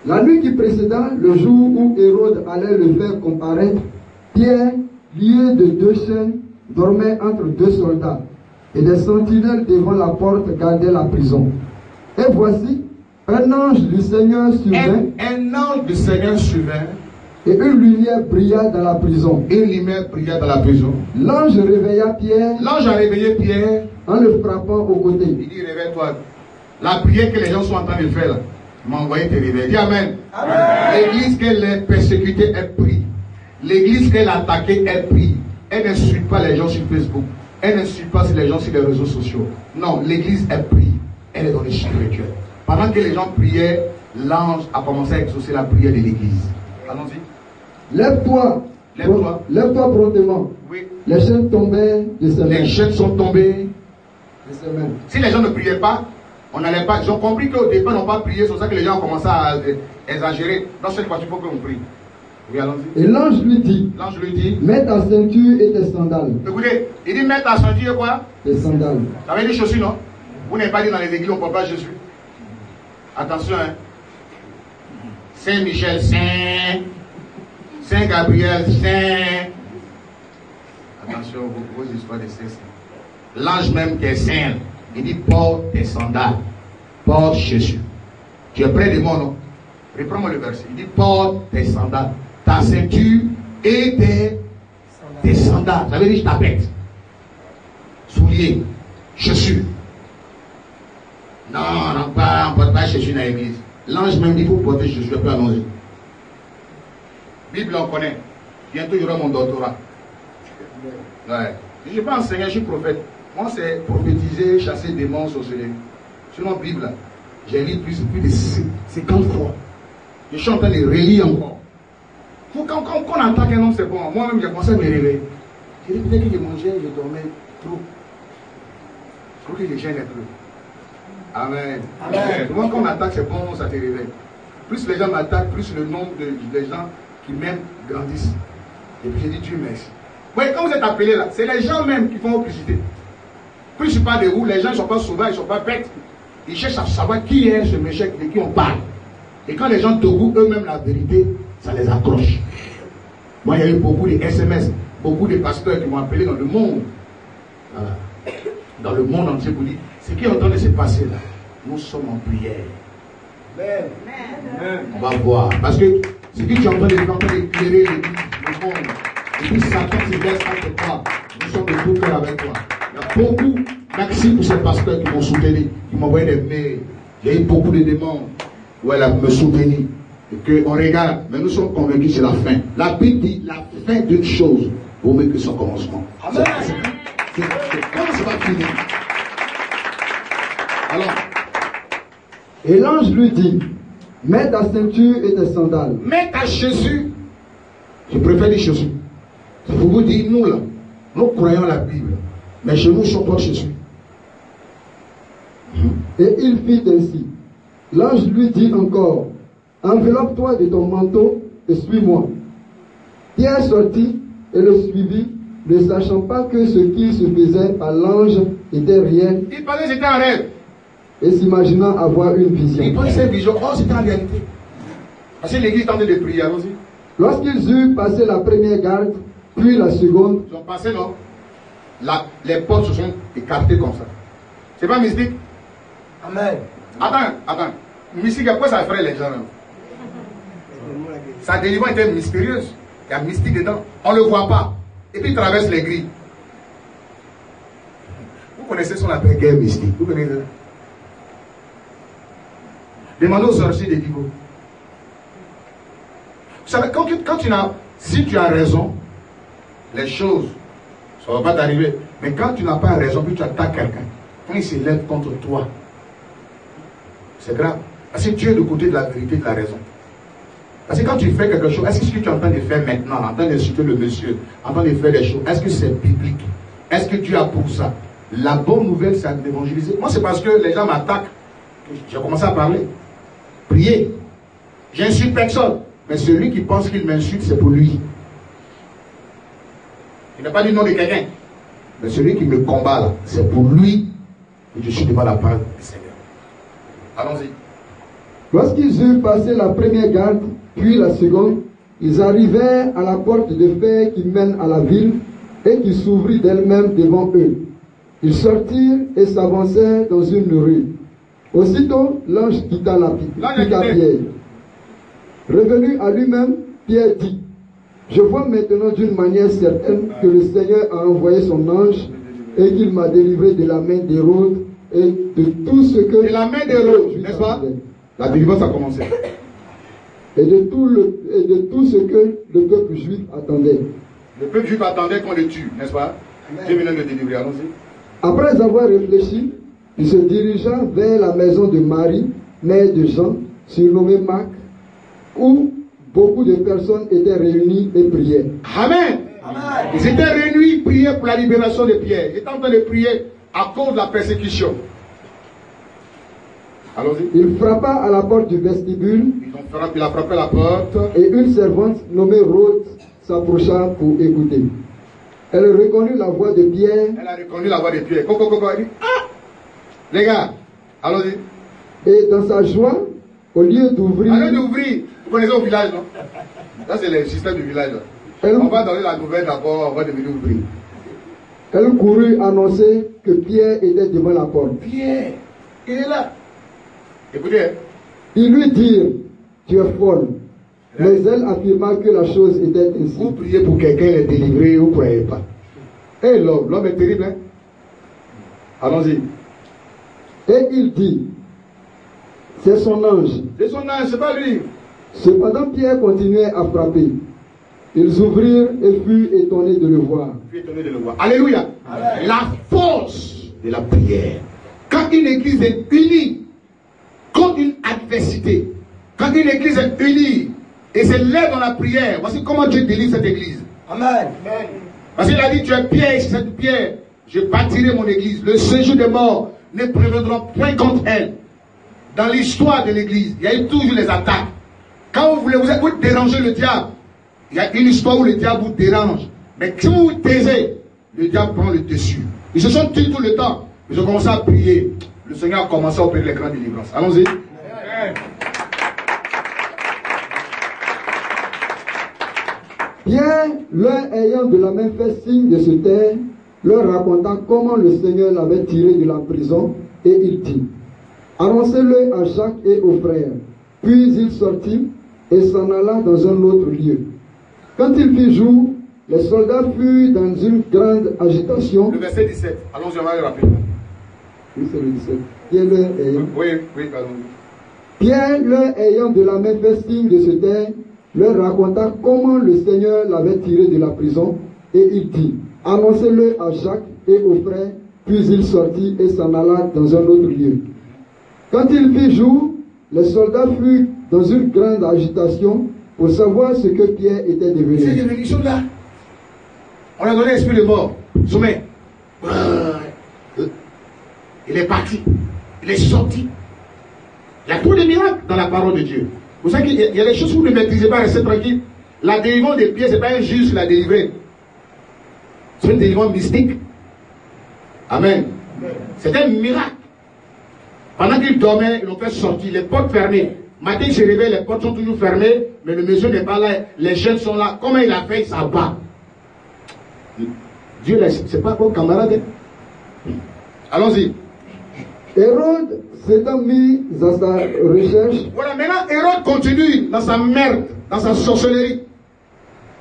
La nuit qui précéda, le jour où Hérode allait le faire comparaître, Pierre, lié de 2 chaînes, dormait entre 2 soldats, et des sentinelles devant la porte gardaient la prison. Et voici, un ange du Seigneur survint. Un ange du Seigneur survint. Et une lumière brilla dans la prison. Une lumière brilla dans la prison. L'ange réveilla Pierre. L'ange a réveillé Pierre. En le frappant au côté. Il dit, réveille-toi. La prière que les gens sont en train de faire là, m'a envoyé te réveiller. Dis Amen. L'église qu'elle est persécutée, elle prie. L'église qu'elle a attaquée, elle prie. Elle n'insulte pas les gens sur Facebook. Elle n'insulte pas les gens sur les réseaux sociaux. Non, l'église, elle prie. Elle est dans le spirituel. Pendant que les gens priaient, l'ange a commencé à exaucer la prière de l'église. Allons-y. Lève-toi. Lève-toi. Lève-toi promptement. Oui. Les chaînes tombaient de ses mains. Les chaînes sont tombées de ses mains. Si les gens ne priaient pas, on n'allait pas. Ils ont compris qu'au départ, ils n'ont pas prié. C'est pour ça que les gens ont commencé à exagérer. Dans cette fois, il faut qu'on prie. Oui, allons-y. Et l'ange lui dit, mets ta ceinture et tes sandales. Écoutez, il dit mets ta ceinture et quoi? Tes sandales. Ça veut dire chaussures, non? Vous n'avez pas dit dans les églises, on ne porte pas Jésus. Attention, hein. Saint-Michel, Saint. Saint-Gabriel, Saint. Attention, vos histoires de saints. L'ange même qui est saint, il dit porte tes sandales. Porte Jésus. Tu es près de moi, non? Reprends-moi le verset. Il dit porte tes sandales. Ta ceinture et tes sandales. Ça veut dire tapette. Souliers. Chaussures. Non, on ne porte pas Jésus dans l'église. L'ange même dit pour porter Jésus, je peux annoncer. Bible, on connaît. Bientôt, il y aura mon doctorat. Ouais. Je ne suis pas enseignant, je suis prophète. Moi, c'est prophétiser, chasser des démons, sorcellerie. Sinon, Bible, j'ai lu plus de 50 fois. Je suis en train de relire encore. Quand on attaque un homme, c'est bon. Moi-même, j'ai commencé à me réveiller. J'ai dit peut-être que je mangeais, je dormais trop. Je crois que je gêne un peu. Amen. Amen. Moi, quand on attaque, c'est bon, ça te réveille. Plus les gens m'attaquent, plus le nombre de gens qui m'aiment grandissent. Et puis j'ai dit Dieu merci. Oui, quand vous êtes appelés là, c'est les gens même qui font publicité. Plus je parle de vous, les gens ne sont pas sauvages, ils ne sont pas bêtes. Ils cherchent à savoir qui est ce méchant de qui on parle. Et quand les gens t'ouvrent eux-mêmes la vérité, ça les accroche. Moi, il y a eu beaucoup de SMS, beaucoup de pasteurs qui m'ont appelé dans le monde. Voilà. Dans le monde entier, vous dites, ce qui est en train de se passer là, nous sommes en prière. Amen. On va voir. Parce que ce que tu es en train d'éclairer le monde, et puis Satan se laisse entre toi. Nous sommes de tout cœur avec toi. Il y a beaucoup, merci pour ces pasteurs qui m'ont soutenu, qui m'ont envoyé des mails. J'ai eu beaucoup de demandes où elle a me soutenu. Et qu'on regarde, mais nous sommes convaincus que c'est la fin. La Bible dit la fin d'une chose vaut mieux que son commencement. Amen. Comment ça va finir? Alors, et l'ange lui dit, mets ta ceinture et tes sandales. Mets ta chaussure. Je préfère les chaussures. C'est pour vous dire, nous là, nous croyons la Bible. Mais chez nous, ne sont pas chaussures. Et il fit ainsi. L'ange lui dit encore, enveloppe-toi de ton manteau et suis-moi. Pierre sortit et le suivit, ne sachant pas que ce qu'il se faisait à l'ange était réel. Il pensait que c'était un rêve. Et s'imaginant avoir une vision. Il pensait cette vision, oh c'était en réalité. Parce que l'église tentait de prier, allons-y. Lorsqu'ils eurent passé la première garde, puis la seconde. Ils ont passé, non? Les portes se sont écartées comme ça. C'est pas mystique? Amen. Attends. Mystique, à quoi ça ferait les gens? Sa délivrance était mystérieuse. Il y a mystique dedans. On ne le voit pas. Et puis il traverse les grilles. Vous connaissez ce qu'on appelle guerre mystique. Vous connaissez ça? Demandez aux sorciers de Digo. Vous savez, si tu as raison, les choses, ça ne va pas t'arriver. Mais quand tu n'as pas raison, puis tu attaques quelqu'un, quand il se lève contre toi, c'est grave. Parce que Dieu est du côté de la vérité, de la raison. Parce que quand tu fais quelque chose, est-ce que ce que tu es en train de faire maintenant, en train d'insulter le monsieur, en train de faire des choses, est-ce que c'est biblique? Est-ce que Dieu a pour ça? La bonne nouvelle, c'est d'évangéliser. Moi, c'est parce que les gens m'attaquent que j'ai commencé à parler. Prier. J'insulte personne. Mais celui qui pense qu'il m'insulte, c'est pour lui. Il n'a pas dit nom de quelqu'un. Mais celui qui me combat là, c'est pour lui. Et je suis devant la parole du Seigneur. Allons-y. Lorsqu'ils eurent passé la première garde, puis la seconde, ils arrivèrent à la porte de fer qui mène à la ville et qui s'ouvrit d'elle-même devant eux. Ils sortirent et s'avancèrent dans une rue. Aussitôt, l'ange quitta Pierre. Revenu à lui-même, Pierre dit, je vois maintenant d'une manière certaine que le Seigneur a envoyé son ange et qu'il m'a délivré de la main d'Hérode et de tout ce que... De la main d'Hérode, n'est-ce pas? La délivrance a commencé. et de tout ce que le peuple juif attendait. Le peuple juif attendait qu'on le tue, n'est-ce pas? Dieu venait de le délivrer, allons-y. Après avoir réfléchi, il se dirigea vers la maison de Marie, mère de Jean, surnommée Marc, où beaucoup de personnes étaient réunies et priaient. Amen. Amen. Ils étaient réunis, priaient pour la libération de Pierre. Ils étaient en train de prier à cause de la persécution. Allons-y. Il frappa à la porte du vestibule. Il a frappé la porte. Et une servante nommée Rhodes s'approcha pour écouter. Elle reconnut la voix de Pierre. Elle a reconnu la voix de Pierre. Elle dit, ah, les gars, allons-y. Et dans sa joie, au lieu d'ouvrir... Vous connaissez au village, non? Ça, c'est le système du village. On va donner la nouvelle d'abord, on va devenir ouvrir. Elle courut annoncer que Pierre était devant la porte. Pierre, il est là. Écoutez. Ils lui dirent, tu es folle. Mais elle affirma que la chose était ainsi. Vous priez pour quelqu'un, il est délivré, vous ne croyez pas. Et l'homme est terrible, hein? Allons-y. Et il dit, c'est son ange. C'est son ange, c'est pas lui. Cependant, Pierre continuait à frapper. Ils ouvrirent et furent étonnés de le voir. Alléluia. Amen. La force de la prière. Quand une église est unie contre une adversité, quand une église est unie et se lève dans la prière, voici comment Dieu délivre cette église. Amen. Parce qu'il a dit, tu es pierre, cette pierre, je bâtirai mon église. Le séjour des morts ne prévaudra point contre elle. Dans l'histoire de l'église, il y a eu toujours les attaques. Quand vous voulez vous déranger le diable, il y a une histoire où le diable vous dérange. Mais si vous vous taisez, le diable prend le dessus. Ils se sont tués tout le temps. Ils ont commencé à prier. Le Seigneur a commencé à opérer les grandes délivrances. Allons-y. Pierre, l'un ayant de la main fait signe de se taire, leur raconta comment le Seigneur l'avait tiré de la prison, et il dit, annoncez-le à Jacques et aux frères. Puis il sortit et s'en alla dans un autre lieu. Quand il fit jour, les soldats furent dans une grande agitation. Le verset 17, allons-y, on va aller rapidement. Oui, c'est le 17. Pierre, pardon. Pierre, leur ayant de la main fait signe de se taire, leur raconta comment le Seigneur l'avait tiré de la prison, et il dit, annoncez-le à Jacques et aux frères, puis il sortit et s'en alla dans un autre lieu. Quand il fit jour, les soldats furent dans une grande agitation pour savoir ce que Pierre était devenu. C'est devenu, ils sont là. On a donné l'esprit de mort. Sommet. Il est parti. Il est sorti. Il y a tous les miracles dans la parole de Dieu. Vous savez qu'il y a des choses que vous ne maîtrisez pas, restez tranquille. La délivrance des pieds, ce n'est pas un juge qui l'a délivré. C'est une délivrance mystique. Amen. C'est un miracle. Pendant qu'il dormait, ils l'ont fait sortir, les portes fermées. Matin, il se réveille, les portes sont toujours fermées, mais le monsieur n'est pas là, les jeunes sont là. Comment il a fait, il s'abat. Dieu, c'est pas bon camarade. Allons-y. Hérode s'étant mis à sa recherche. Voilà, maintenant Hérode continue dans sa merde, dans sa sorcellerie.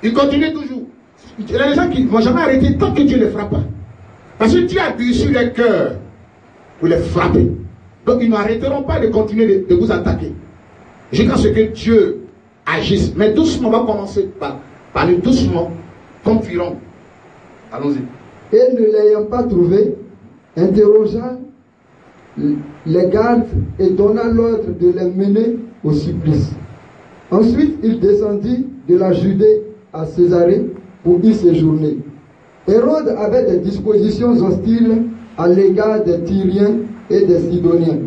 Il continue toujours. Il y a des gens qui ne vont jamais arrêter tant que Dieu ne les frappe pas. Parce que Dieu a dessus les cœurs pour les frapper. Donc ils n'arrêteront pas de continuer de vous attaquer. Jusqu'à ce que Dieu agisse. Mais doucement, on va commencer par parler doucement, comme Phiron. Allons-y. Et ne l'ayant pas trouvé, interrogea les gardes et donna l'ordre de les mener au supplice. Ensuite, il descendit de la Judée à Césarée pour y séjourner. Hérode avait des dispositions hostiles à l'égard des Tyriens et des Sidoniens.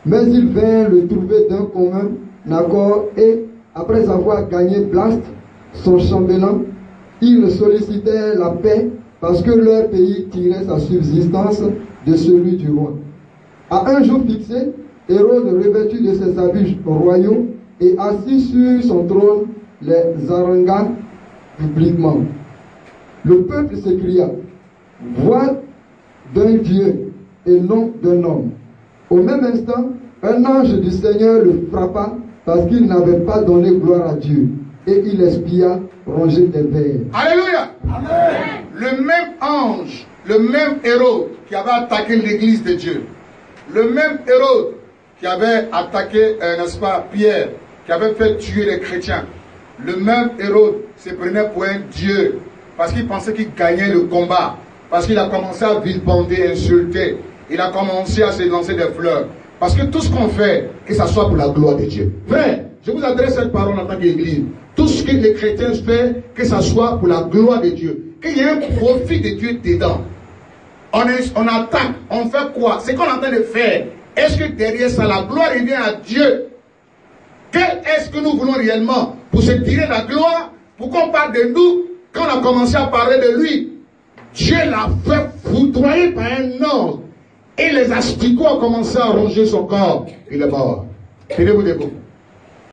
Mais il vint le trouver d'un commun accord et, après avoir gagné Blast, son chambellan, ils sollicitaient la paix parce que leur pays tirait sa subsistance de celui du roi. À un jour fixé, Hérode, revêtu de ses habits royaux et assis sur son trône, les harangua publiquement. Le peuple s'écria, « Voix d'un Dieu et non d'un homme. » Au même instant, un ange du Seigneur le frappa parce qu'il n'avait pas donné gloire à Dieu. Et il espia ronger des vers. Alléluia. Amen. Le même ange, le même Hérode qui avait attaqué l'église de Dieu, le même Hérode qui avait attaqué, n'est-ce pas, Pierre, qui avait fait tuer les chrétiens. Le même Hérode se prenait pour un dieu parce qu'il pensait qu'il gagnait le combat. Parce qu'il a commencé à vilipender, insulter. Il a commencé à se lancer des fleurs. Parce que tout ce qu'on fait, que ça soit pour la gloire de Dieu. Frère, je vous adresse cette parole en tant qu'église. Tout ce que les chrétiens font, que ça soit pour la gloire de Dieu. Qu'il y ait un profit de Dieu dedans. On attaque, on fait quoi? C'est qu'on est en train de faire. Est-ce que derrière ça, la gloire revient à Dieu? Qu'est-ce que nous voulons réellement? Pour se tirer la gloire? Pour qu'on parle de nous? Quand on a commencé à parler de lui, Dieu l'a fait foudroyer par un ange. Et les asticots ont commencé à ronger son corps. Il est mort. Tenez-vous debout.